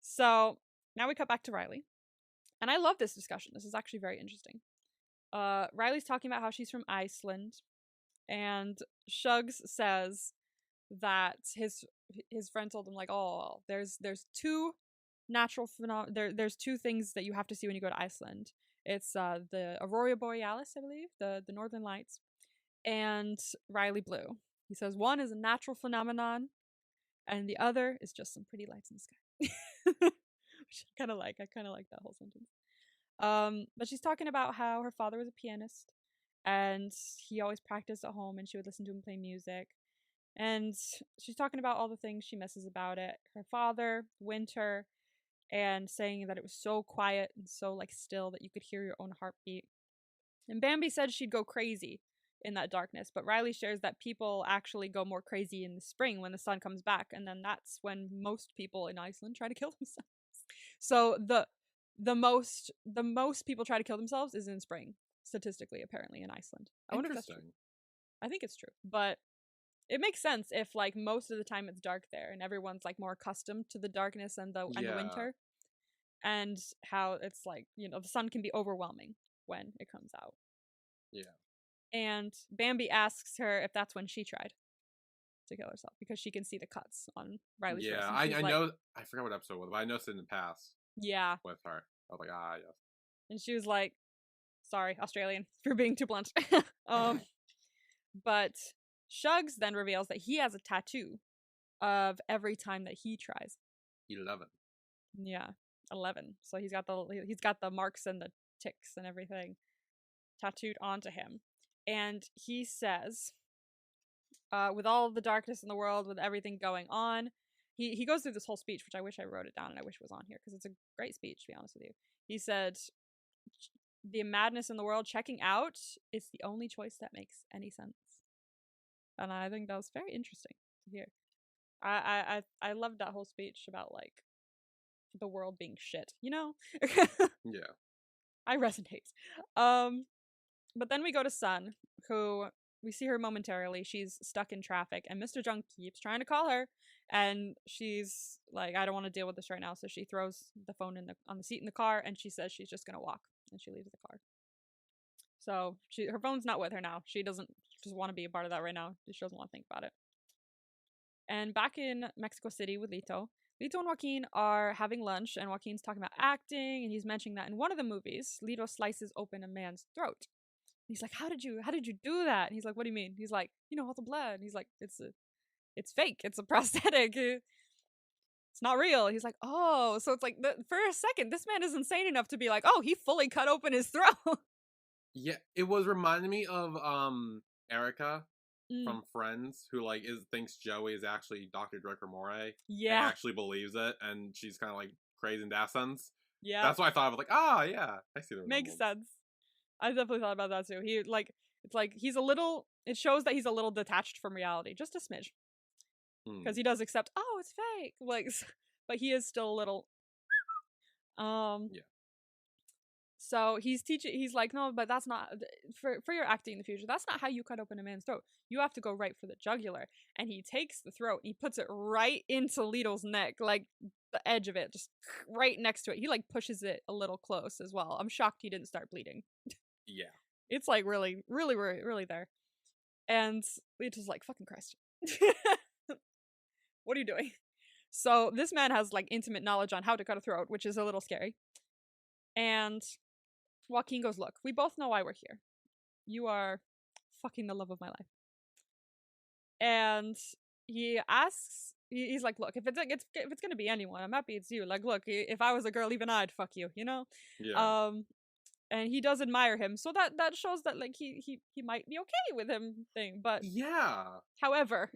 So now we cut back to Riley, and I love this discussion. This is actually very interesting. Riley's talking about how she's from Iceland, and Shugs says that his friend told him, like, oh, there's two natural phenomena. There's two things that you have to see when you go to Iceland. It's the Aurora Borealis, I believe, the Northern Lights, and Riley Blue. He says one is a natural phenomenon, and the other is just some pretty lights in the sky. Which I kind of like. I kind of like that whole sentence. But she's talking about how her father was a pianist, and he always practiced at home, and she would listen to him play music. And she's talking about all the things she misses about it. Her father, winter, and saying that it was so quiet and so like still that you could hear your own heartbeat. And Bambi said she'd go crazy in that darkness, but Riley shares that people actually go more crazy in the spring when the sun comes back, and then that's when most people in Iceland try to kill themselves. So the most people try to kill themselves is in spring, statistically, apparently, in Iceland. I wonder if that's true. I think it's true, but it makes sense if like most of the time it's dark there and everyone's like more accustomed to the darkness and the winter, and how it's like, the sun can be overwhelming when it comes out.
Yeah.
And Bambi asks her if that's when she tried to kill herself because she can see the cuts on Riley's face.
Yeah, I know. I forgot what episode it was, but I noticed it in the past.
Yeah.
With her, I was like, yes.
And she was like, "Sorry, Australian, for being too blunt." But Shugs then reveals that he has a tattoo of every time that he tries.
11.
Yeah, 11. So he's got the marks and the ticks and everything tattooed onto him. And he says, with all the darkness in the world, with everything going on, he goes through this whole speech, which I wish I wrote it down and I wish it was on here because it's a great speech, to be honest with you. He said, the madness in the world, checking out is the only choice that makes any sense. And I think that was very interesting to hear. I loved that whole speech about like the world being shit,
Yeah.
I resonate. But then we go to Sun, who we see her momentarily. She's stuck in traffic, and Mr. Jung keeps trying to call her, and she's like, I don't want to deal with this right now. So she throws the phone on the seat in the car, and she says she's just gonna walk, and she leaves the car. So her phone's not with her now. She doesn't just want to be a part of that right now. She doesn't want to think about it. And back in Mexico City with Leto and Joaquin are having lunch, and Joaquin's talking about acting, and he's mentioning that in one of the movies, Leto slices open a man's throat. He's like, how did you do that? And he's like, what do you mean? He's like, all the blood. And he's like, it's fake. It's a prosthetic. It's not real. He's like, oh, so it's like, for a second, this man is insane enough to be like, oh, he fully cut open his throat.
Yeah, it was reminding me of Erica from Friends, who like thinks Joey is actually Dr. Draco Moray.
Yeah,
and actually believes it, and she's kind of like crazy in that sense.
Yeah,
that's what I thought. I was like, yeah, I see the
makes sense. I definitely thought about that too. It's like it shows that he's a little detached from reality, just a smidge.
Hmm.
because he does accept, oh, it's fake, like, but he is still a little.
Yeah.
So he's teaching. He's like, no, but that's not for your acting in the future. That's not how you cut open a man's throat. You have to go right for the jugular. And he takes the throat and he puts it right into Leto's neck, like the edge of it, just right next to it. He like pushes it a little close as well. I'm shocked he didn't start bleeding.
Yeah.
It's like really, really, really, really there. And Leto's like, fucking Christ, what are you doing? So this man has like intimate knowledge on how to cut a throat, which is a little scary. And Joaquin goes, look, we both know why we're here. You are fucking the love of my life. And he asks, he's like, look, if it's gonna be anyone, I'm happy it's you. Like, look, if I was a girl, even I'd fuck you, you know?
Yeah.
And he does admire him, so that shows that like he might be okay with him thing. But
Yeah.
however,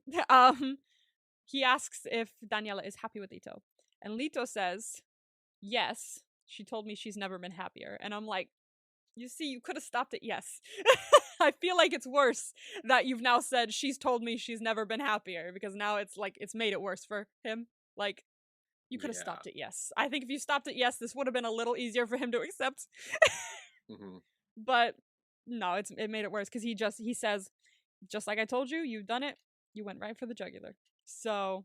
he asks if Daniela is happy with Leto, and Leto says, yes. She told me she's never been happier, and I'm like, you see, you could have stopped at yes. I feel like it's worse that you've now said she's told me she's never been happier, because now it's like it's made it worse for him. Like, you could have stopped at yes. I think if you stopped at yes, this would have been a little easier for him to accept.
Mm-hmm.
But no, it made it worse because he says, just like I told you, you've done it. You went right for the jugular. So,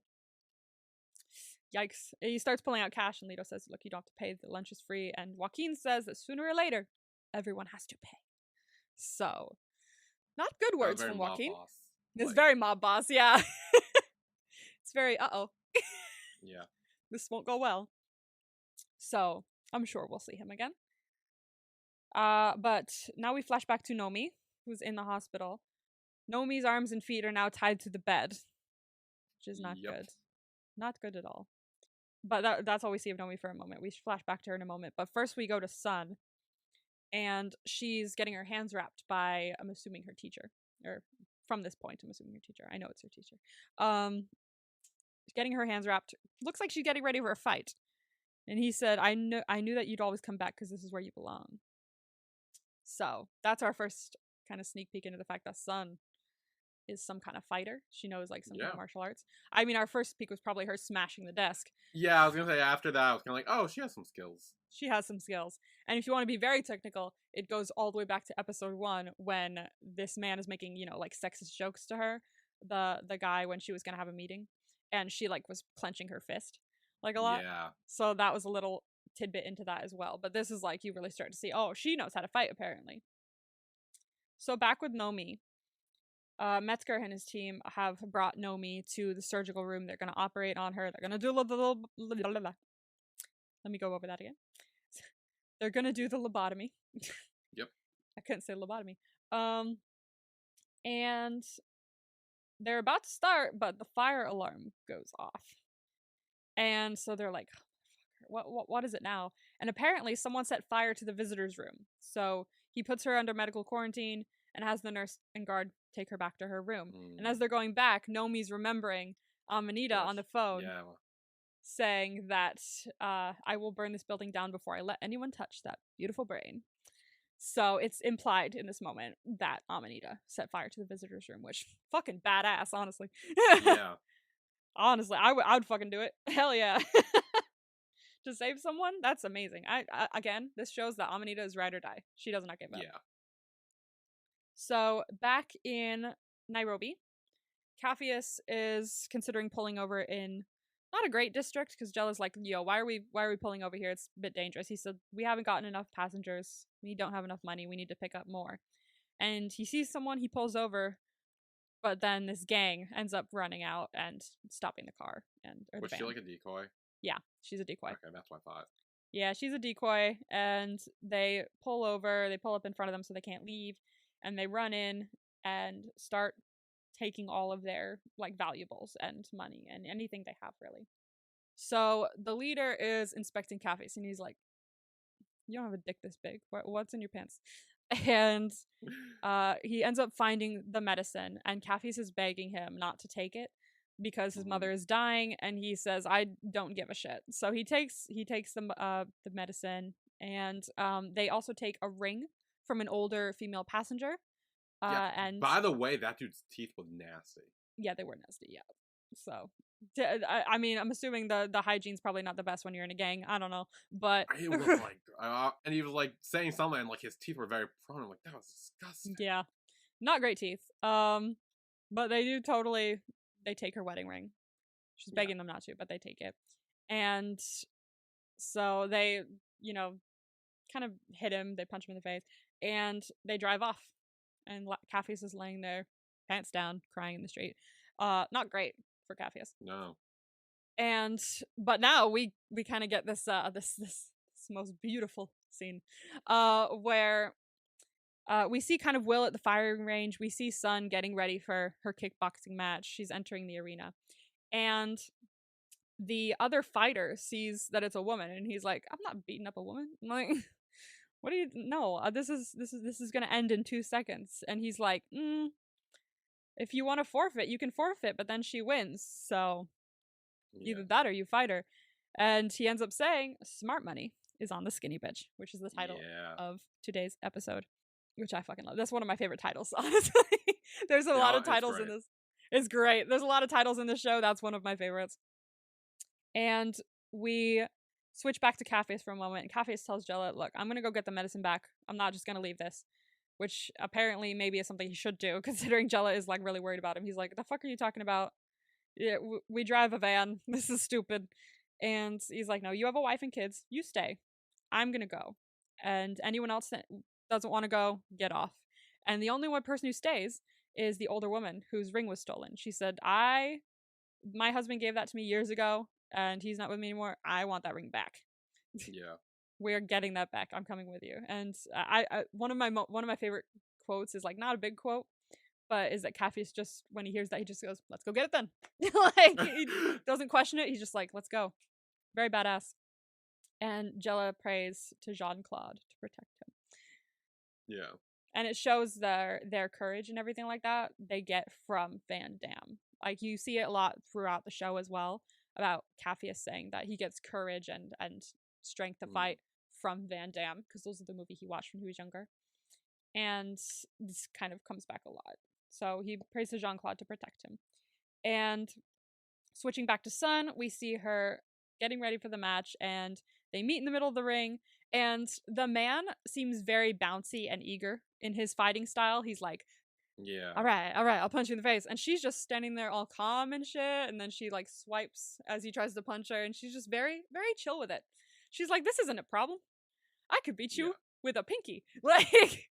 yikes. He starts pulling out cash, and Leto says, look, you don't have to pay. The lunch is free. And Joaquin says that sooner or later, everyone has to pay. So, not good words from Joaquin. It's very mob boss, yeah. It's very, uh-oh.
Yeah.
This won't go well. So, I'm sure we'll see him again. But now we flash back to Nomi, who's in the hospital. Nomi's arms and feet are now tied to the bed, which is not good. Not good at all. But that's all we see of Nomi for a moment. We flash back to her in a moment. But first we go to Sun, and she's getting her hands wrapped by, I'm assuming, her teacher. Or from this point, I'm assuming her teacher. I know it's her teacher. Getting her hands wrapped. Looks like she's getting ready for a fight. And he said, I knew that you'd always come back because this is where you belong. So that's our first kind of sneak peek into the fact that Sun is some kind of fighter. She knows like some kind of martial arts. I mean, our first peek was probably her smashing the desk.
Yeah, I was gonna say after that, I was kind of like, oh, she has some skills.
She has some skills. And if you want to be very technical, it goes all the way back to episode 1 when this man is making, like sexist jokes to her. The guy, when she was gonna have a meeting, and she like was clenching her fist like a lot.
Yeah.
So that was a little tidbit into that as well. But this is like you really start to see, oh, she knows how to fight apparently. So back with Nomi, Metzger and his team have brought Nomi to the surgical room. They're going to operate on her. They're going to do let me go over that again. They're going to do the lobotomy.
Yep.
I couldn't say lobotomy. And they're about to start, but the fire alarm goes off. And so they're like, what is it now? And apparently someone set fire to the visitor's room. So he puts her under medical quarantine and has the nurse and guard take her back to her room. And as they're going back, Nomi's remembering Amanita on the phone, saying that I will burn this building down before I let anyone touch that beautiful brain. So it's implied in this moment that Amanita set fire to the visitor's room, which fucking badass, honestly.
Yeah.
Honestly, I would fucking do it. Hell yeah. To save someone, that's amazing. I again, this shows that Amanita is ride or die. She does not give up.
Yeah.
So back in Nairobi, Capheus is considering pulling over in not a great district because Jella's like, yo, why are we pulling over here? It's a bit dangerous. He said, we haven't gotten enough passengers. We don't have enough money. We need to pick up more. And he sees someone, he pulls over, but then this gang ends up running out and stopping the car.
Was she like a decoy?
Yeah, she's a decoy.
Okay, that's what I thought.
Yeah, she's a decoy, and they pull over, they pull up in front of them so they can't leave, and they run in and start taking all of their, like, valuables and money and anything they have, really. So the leader is inspecting Capheus, and he's like, you don't have a dick this big. What's in your pants? And he ends up finding the medicine, and Capheus is begging him not to take it because his mother is dying, and he says, I don't give a shit. So he takes the medicine, and they also take a ring from an older female passenger.
Yeah.
And
by the way, that dude's teeth were nasty.
Yeah, they were nasty, yeah. So, I mean, I'm assuming the hygiene's probably not the best when you're in a gang. I don't know, but
It was like, and he was like saying something, and like his teeth were very prone. I'm like, that was disgusting.
yeah, not great teeth. But they do totally. They take her wedding ring. She's begging them not to, but they take it, and so they, you know, kind of hit him. They punch him in the face, and they drive off. And Capheus is laying there, pants down, crying in the street. Not great for Capheus.
No.
And but now we kind of get this this most beautiful scene, where we see kind of Will at the firing range. We see Sun getting ready for her kickboxing match. She's entering the arena, and the other fighter sees that it's a woman, and he's like, "I'm not beating up a woman." I'm like, what do you? No, this is gonna end in 2 seconds. And he's like, if you want to forfeit, you can forfeit, but then she wins. So either that or you fight her. And he ends up saying, "Smart money is on the skinny bitch," which is the title of today's episode, which I fucking love. That's one of my favorite titles, honestly. There's a lot of titles in this. It's great. There's a lot of titles in the show. That's one of my favorites. And we switch back to Capheus for a moment. And Capheus tells Jella, "Look, I'm going to go get the medicine back. I'm not just going to leave this." Which apparently maybe is something he should do, considering Jella is like really worried about him. He's like, "The fuck are you talking about? Yeah, we drive a van. This is stupid." And he's like, "No, you have a wife and kids. You stay. I'm going to go. And anyone else that doesn't want to go, get off." And the only one person who stays is the older woman whose ring was stolen. She said, my husband gave that to me years ago, and he's not with me anymore. I want that ring back.
Yeah.
We're getting that back. I'm coming with you. And I one of my favorite quotes is like not a big quote, but is that Capheus just when he hears that he just goes, "Let's go get it then." Like he doesn't question it. He's just like, "Let's go." Very badass. And Jella prays to Jean-Claude to protect him.
Yeah.
And it shows their courage and everything like that they get from Van Damme. Like you see it a lot throughout the show as well about Capheus saying that he gets courage and strength to fight from Van Damme, because those are the movie he watched when he was younger. And this kind of comes back a lot. So he prays to Jean-Claude to protect him. And switching back to Sun, we see her getting ready for the match, and they meet in the middle of the ring, and the man seems very bouncy and eager in his fighting style. He's like,
yeah,
all right, I'll punch you in the face. And she's just standing there all calm and shit, and then she like swipes as he tries to punch her, and she's just very, very chill with it. She's like, "This isn't a problem. I could beat you with a pinky." Like,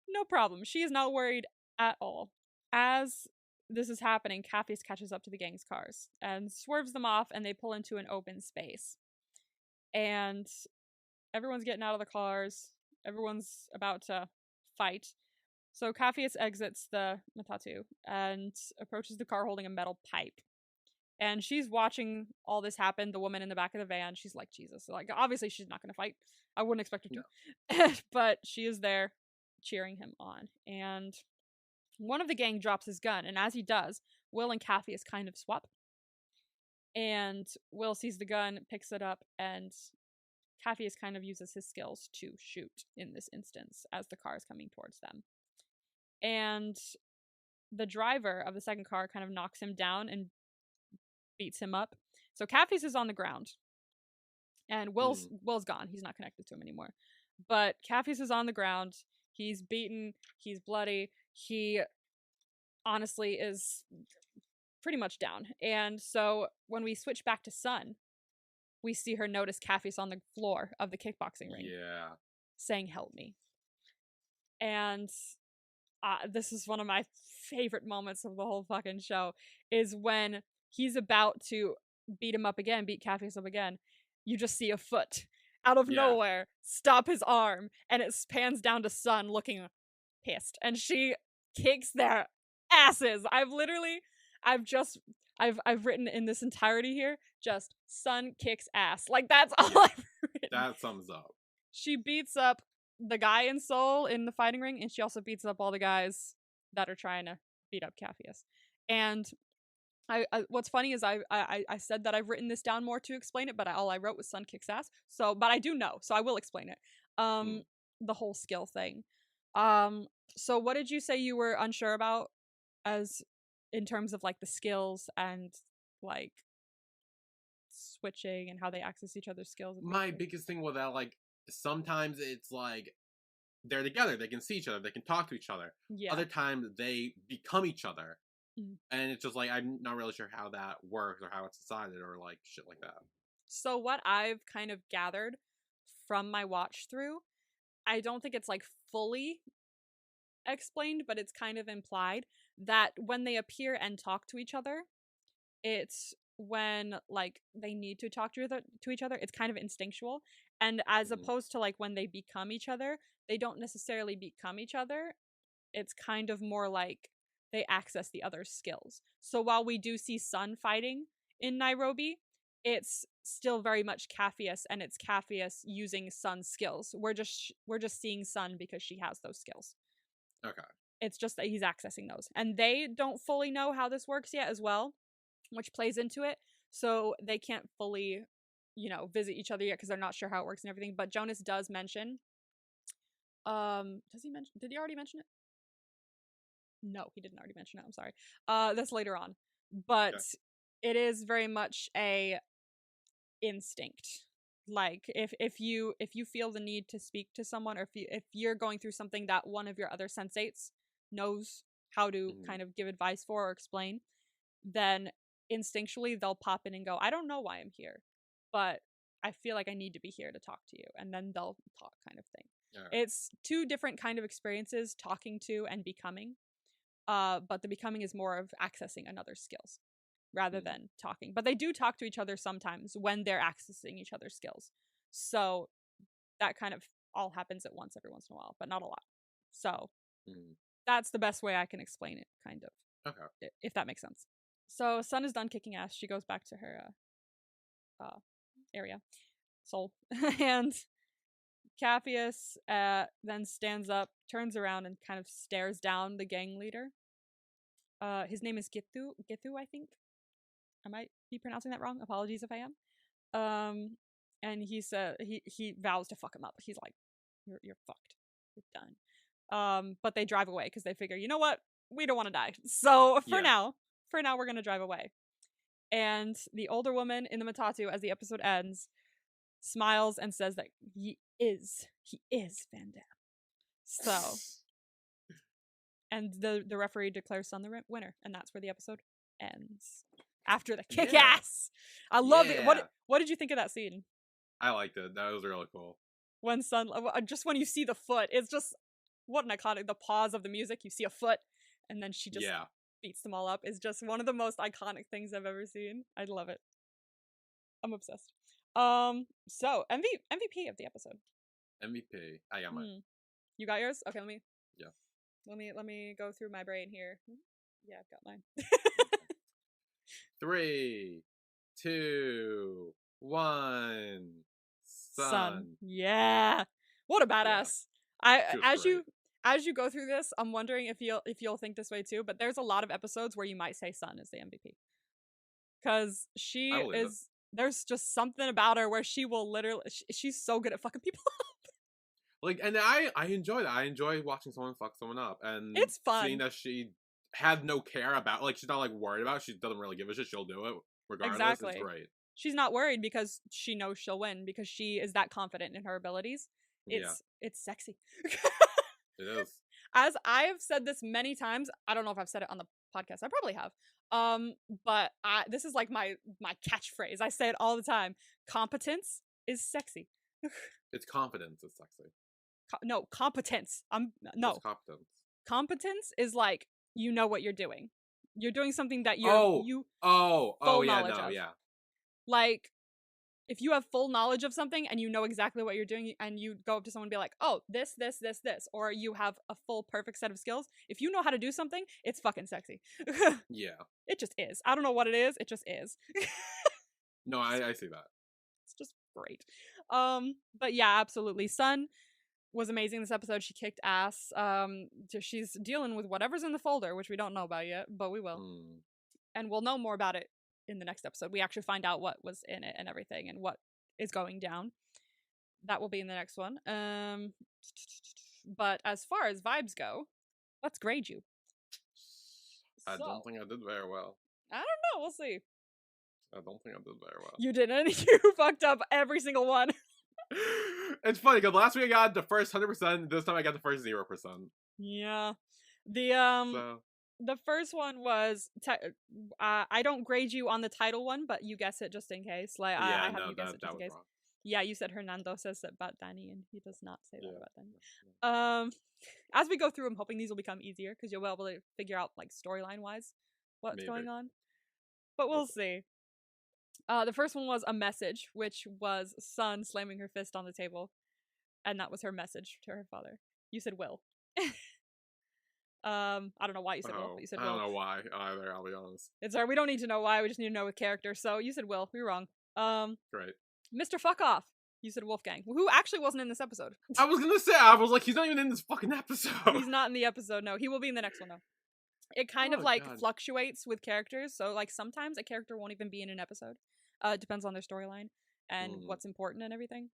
no problem. She is not worried at all. As this is happening, Capheus catches up to the gang's cars and swerves them off, and they pull into an open space. And everyone's getting out of the cars. Everyone's about to fight. So Capheus exits the Matatu and approaches the car holding a metal pipe. And she's watching all this happen, the woman in the back of the van. She's like, Jesus. Like, obviously she's not going to fight. I wouldn't expect her to. No. But she is there cheering him on. And one of the gang drops his gun. And as he does, Will and Capheus kind of swap. And Will sees the gun, picks it up, and Capheus kind of uses his skills to shoot in this instance as the car is coming towards them. And the driver of the second car kind of knocks him down and beats him up. So Capheus is on the ground. And Will's gone. He's not connected to him anymore. But Capheus is on the ground. He's beaten. He's bloody. He honestly is pretty much down. And so when we switch back to Sun, we see her notice Capheus on the floor of the kickboxing ring.
Yeah.
Saying, "Help me." And this is one of my favorite moments of the whole fucking show, is when he's about to beat Capheus up again. You just see a foot out of nowhere stop his arm, and it pans down to Sun looking pissed, and she kicks their asses. I've written in this entirety here, just Sun kicks ass. Like, that's all I've written.
That sums up.
She beats up the guy in Seoul in the fighting ring, and she also beats up all the guys that are trying to beat up Capheus. And I what's funny is I said that I've written this down more to explain it, but all I wrote was Sun kicks ass. So, but I do know, so I will explain it. The whole skill thing. So what did you say you were unsure about as in terms of like the skills and like switching and how they access each other's skills.
My biggest thing with that, like, sometimes it's like they're together, they can see each other, they can talk to each other.
Yeah.
Other times they become each other.
Mhm.
And it's just like, I'm not really sure how that works or how it's decided or like shit like that.
So what I've kind of gathered from my watch through, I don't think it's like fully explained, but it's kind of implied that when they appear and talk to each other, it's when like they need to talk to each other. It's kind of instinctual, and as opposed to like when they become each other, they don't necessarily become each other. It's kind of more like they access the other's skills. So while we do see Sun fighting in Nairobi, it's still very much Capheus, and it's Capheus using Sun's skills. We're just seeing Sun because she has those skills.
Okay.
It's just that he's accessing those. And they don't fully know how this works yet as well, which plays into it. So they can't fully, visit each other yet because they're not sure how it works and everything. But Jonas does mention, did he already mention it? No, he didn't already mention it. I'm sorry. That's later on. But
Okay.
it is very much a instinct. Like if you feel the need to speak to someone, or if you're going through something that one of your other sensates knows how to kind of give advice for or explain, then instinctually they'll pop in and go, I don't know why I'm here, but I feel like I need to be here to talk to you, and then they'll talk, kind of thing.
Yeah.
It's two different kind of experiences, talking to and becoming. But the becoming is more of accessing another's skills rather than talking. But they do talk to each other sometimes when they're accessing each other's skills. So that kind of all happens at once every once in a while, but not a lot. So that's the best way I can explain it, kind of.
Okay.
If that makes sense. So Sun is done kicking ass. She goes back to her area, soul, and Capheus then stands up, turns around, and kind of stares down the gang leader. His name is Gitu, I think. I might be pronouncing that wrong. Apologies if I am. And he said he vows to fuck him up. He's like, you're fucked. You're done. But they drive away because they figure, you know what? We don't want to die. So for now, we're gonna drive away. And the older woman in the Matatu, as the episode ends, smiles and says that he is Van Damme. So, and the referee declares Sun the winner, and that's where the episode ends. After the kick ass, I love it. What did you think of that scene?
I liked it. That was really cool.
When Sun, just when you see the foot, it's just what an iconic. The pause of the music, you see a foot, and then she just beats them all up. Is just one of the most iconic things I've ever seen. I love it. I'm obsessed. So MVP of the episode.
MVP. I got mine.
You got yours? Okay, let me.
Yeah.
Let me go through my brain here. Yeah, I've got mine.
3, 2, 1. Sun.
Yeah. What a badass.
Yeah.
As you go through this, I'm wondering if you'll think this way too, but there's a lot of episodes where you might say Sun is the MVP. Cuz there's just something about her where she will literally she's so good at fucking people up.
Like, and I enjoy that. I enjoy watching someone fuck someone up, and
it's fun
seeing that she had no care about, like, she's not like worried about it. She doesn't really give a shit. She'll do it regardless.
Exactly.
It's great.
She's not worried because she knows she'll win, because she is that confident in her abilities. It's sexy.
It is.
As I have said this many times, I don't know if I've said it on the podcast. I probably have. But this is like my catchphrase. I say it all the time. Competence is sexy.
It's confidence is sexy.
No, competence. No.
It's competence.
Competence is like, you know what you're doing. You're doing something that
full
knowledge of.
Yeah.
Like, if you have full knowledge of something and you know exactly what you're doing, and you go up to someone and be like, oh, this, or you have a full perfect set of skills, if you know how to do something, it's fucking sexy.
Yeah.
It just is. I don't know what it is. It just is.
No, I see that.
It's just great. But yeah, absolutely. Sun was amazing this episode. She kicked ass. She's dealing with whatever's in the folder, which we don't know about yet, but we will. And we'll know more about it in the next episode. We actually find out what was in it and everything and what is going down. That will be in the next one. But as far as vibes go, let's grade you.
I
So,
don't think I did very well.
I don't know. We'll see.
I don't think I did very well.
You didn't. You fucked up every single one.
It's funny because last week I got the first 100%. This time I got the first 0%.
Yeah.
So
The first one was I don't grade you on the title one, but you guess it just in case. Like
yeah,
I have
no,
you guess it
that
just in
was
case.
wrong.
Yeah, you said Hernando says that about Dani, and he does not say that
Yeah.
about Dani. As we go through, I'm hoping these will become easier because you'll be able to figure out like storyline wise what's
Maybe.
going on. But we'll see. The first one was a message, which was Sun slamming her fist on the table, and that was her message to her father. You said Will. I don't know why you said Will, but you said
I
Will.
don't know why either, I'll be honest.
It's alright, we don't need to know why, we just need to know a character. So you said Will, we were wrong.
Great.
Mr. Fuck Off. You said Wolfgang, who actually wasn't in this episode.
I was gonna say, I was like, he's not even in this fucking episode.
He's not in the episode, no. He will be in the next one, though. It kind of, like, fluctuates with characters, so, like, sometimes a character won't even be in an episode. It depends on their storyline and what's important and everything.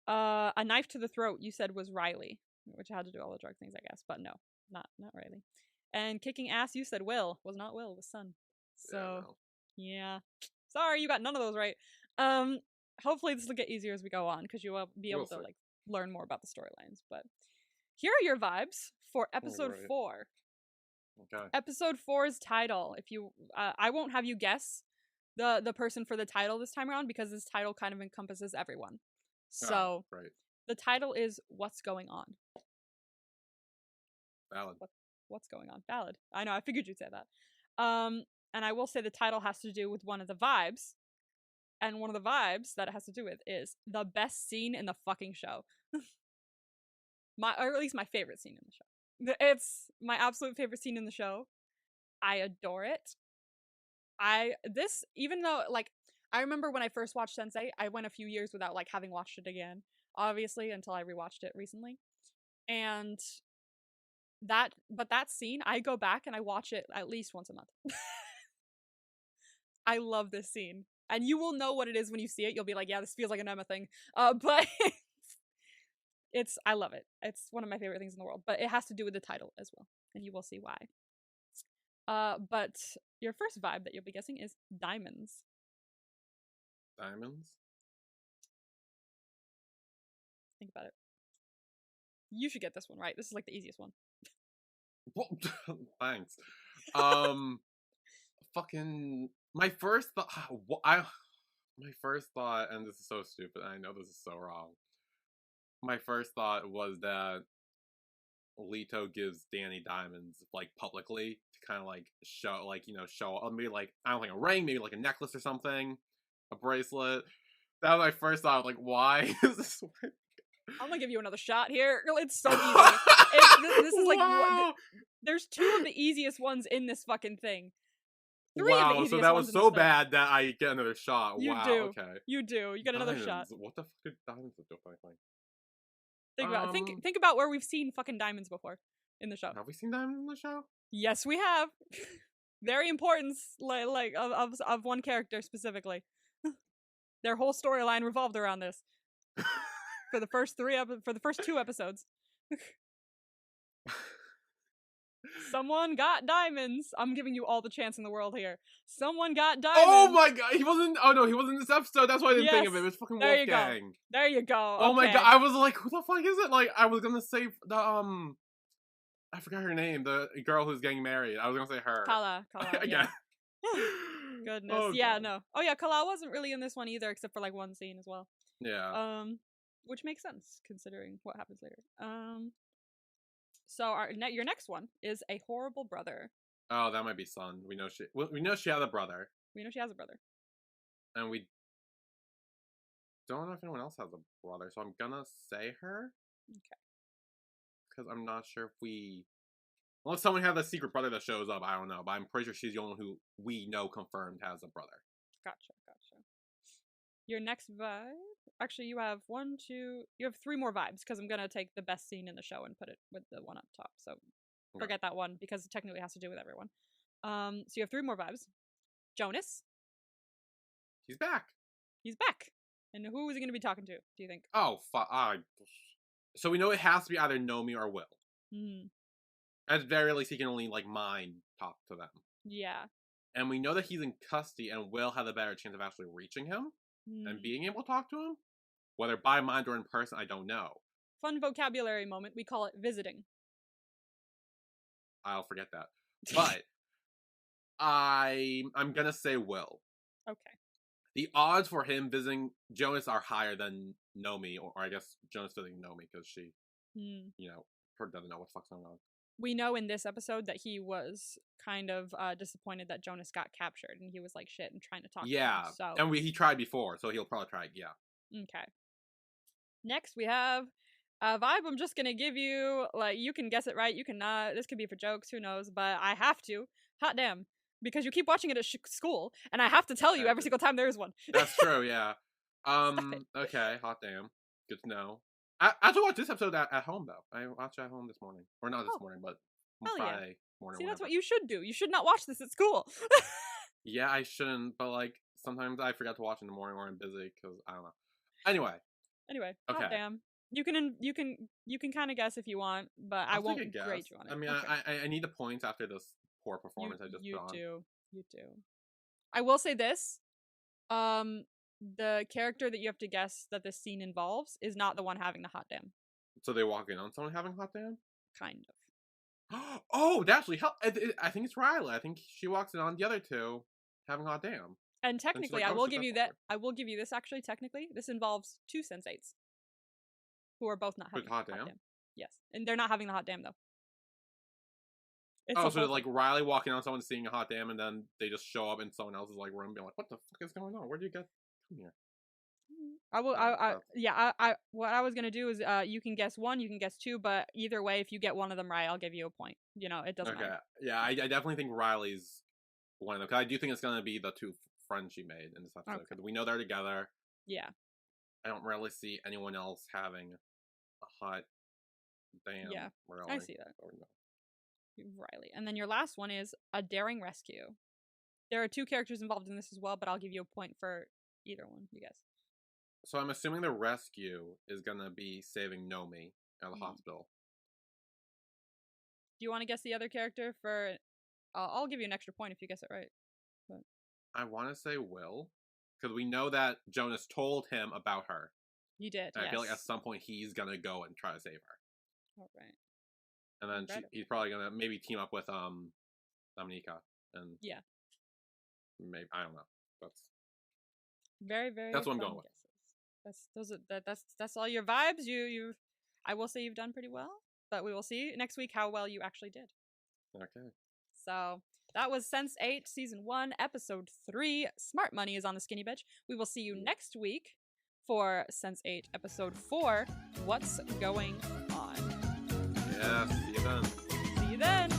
A knife to the throat, you said was Riley, which had to do all the drug things, I guess, but no, not Riley. And kicking ass, you said Will. Was not Will, was Sun. So, yeah. Sorry, you got none of those right. Hopefully this will get easier as we go on, because you will be able to, like, learn more about the storylines. But here are your vibes for episode 4.
Okay.
Episode 4's title. If you, I won't have you guess the person for the title this time around, because this title kind of encompasses everyone. So, the title is What's Going On?
Valid.
What's going on? Valid. I know, I figured you'd say that. And I will say the title has to do with one of the vibes. And one of the vibes that it has to do with is the best scene in the fucking show. Or at least my favorite scene in the show. It's my absolute favorite scene in the show. I adore it. Even though, like, I remember when I first watched Sense8, I went a few years without, like, having watched it again, obviously, until I rewatched it recently. And that scene, I go back and I watch it at least once a month. I love this scene. And you will know what it is when you see it. You'll be like, yeah, this feels like an Emma thing. But I love it. It's one of my favorite things in the world. But it has to do with the title as well. And you will see why. But your first vibe that you'll be guessing is diamonds.
Diamonds?
Think about it. You should get this one right. This is like the easiest one.
Well, thanks. Fucking my first thought. My first thought, and this is so stupid. I know this is so wrong. My first thought was that Leto gives Dani diamonds, like, publicly to kind of, like, show, like, you know, maybe, like, I don't think a ring, maybe like a necklace or something, a bracelet. That was my first thought. Like, why is this?
I'm gonna give you another shot here. It's so easy. This is like there's 2 of the easiest ones in this fucking thing. 3 of the easiest
so that was
ones
so bad that I get another shot.
You
wow.
do.
Okay.
You do. You get another shot.
What the fuck did diamonds do?
Think about it. Think about where we've seen fucking diamonds before in the show.
Have we seen diamonds in the show?
Yes, we have. Very important, like of one character specifically. Their whole storyline revolved around this. For the first 2 episodes. Someone got diamonds. I'm giving you all the chance in the world here. Someone got diamonds.
Oh my god, he wasn't. Oh no, he wasn't in this episode. That's why I didn't think of it. It was fucking Wolfgang.
There you go.
Oh my god, I was like, who the fuck is it? Like, I was gonna say the I forgot her name. The girl who's getting married. I was gonna say her.
Kala. Yeah. Goodness.
Oh,
yeah.
god.
No. Oh yeah, Kala wasn't really in this one either, except for like one scene as well.
Yeah.
Which makes sense considering what happens later. So your next one is a horrible brother.
Oh, that might be Sun. We know she has a brother.
We know she has a brother.
And we don't know if anyone else has a brother, so I'm gonna say her.
Okay.
Because I'm not sure if unless someone has a secret brother that shows up, I don't know. But I'm pretty sure she's the only who we know confirmed has a brother. Gotcha.
Your next vibe. Actually, you have 3 more vibes, because I'm gonna take the best scene in the show and put it with the one up top. So forget that one, because it technically has to do with everyone. So you have 3 more vibes. Jonas.
He's back.
And who is he gonna be talking to, do you think?
Oh, fuck. So we know it has to be either Nomi or Will. At the very least, he can only like mind talk to them.
Yeah.
And we know that he's in custody, and Will has a better chance of actually reaching him and being able to talk to him. Whether by mind or in person, I don't know.
Fun vocabulary moment. We call it visiting.
I'll forget that. But I'm gonna say Will.
Okay.
The odds for him visiting Jonas are higher than Nomi, or I guess Jonas visiting Nomi because she, you know, doesn't know what the fuck's going on.
We know in this episode that he was kind of disappointed that Jonas got captured, and he was like shit and trying to talk to him. So.
And he tried before, so he'll probably try. Yeah.
Okay. Next, we have a vibe I'm just gonna give you. Like, you can guess it right, you cannot. This could be for jokes, who knows? But I have to. Hot damn. Because you keep watching it at school, and I have to tell you every single time there is one.
That's true, yeah. Okay, hot damn. Good to know. I have to watch this episode at home, though. I watched it at home this morning. Or not this morning, but Friday morning.
See, that's what you should do. You should not watch this at school.
Yeah, I shouldn't, but like, sometimes I forget to watch in the morning or I'm busy, because I don't know. Anyway,
okay. Hot damn. You can kind of guess if you want, but I won't grade you on it.
I mean, okay. I need the points after this poor performance I just put on.
You do. I will say this. The character that you have to guess that this scene involves is not the one having the hot damn.
So they walk in on someone having hot damn?
Kind of.
Oh, that actually helped. I think it's Riley. I think she walks in on the other two having hot damn.
And technically, I will give you that. I will give you this. Actually, technically, this involves two sensates who are both not having
hot damn.
Yes, and they're not having the hot damn though.
So like Riley walking on someone seeing a hot damn, and then they just show up in someone else's like room, being like, "What the fuck is going on? Where do you get come here?"
What I was gonna do is, you can guess one, you can guess two, but either way, if you get one of them right, I'll give you a point. You know, it doesn't matter.
Yeah, I definitely think Riley's one of them, because I do think it's gonna be the two friends she made in this episode, because we know they're together.
Yeah.
I don't really see anyone else having a hot damn.
Yeah,
Riley.
I see that. Riley. And then your last one is a daring rescue. There are two characters involved in this as well, but I'll give you a point for either one, you guess.
So I'm assuming the rescue is gonna be saving Nomi at the hospital.
Do you want to guess the other character for... I'll give you an extra point if you guess it right. But...
I want to say Will, because we know that Jonas told him about her.
He did,
and I feel like at some point he's gonna go and try to save her.
All right.
And then he's probably gonna maybe team up with Dominica and maybe I don't know. That's
very, very.
That's what I'm going with.
That's all your vibes. I will say you've done pretty well, but we will see next week how well you actually did.
Okay.
So that was Sense 8 Season 1 Episode 3. Smart Money is on the Skinny Bitch. We will see you next week for Sense 8 Episode 4. What's going on?
Yeah, see you then.
See you then.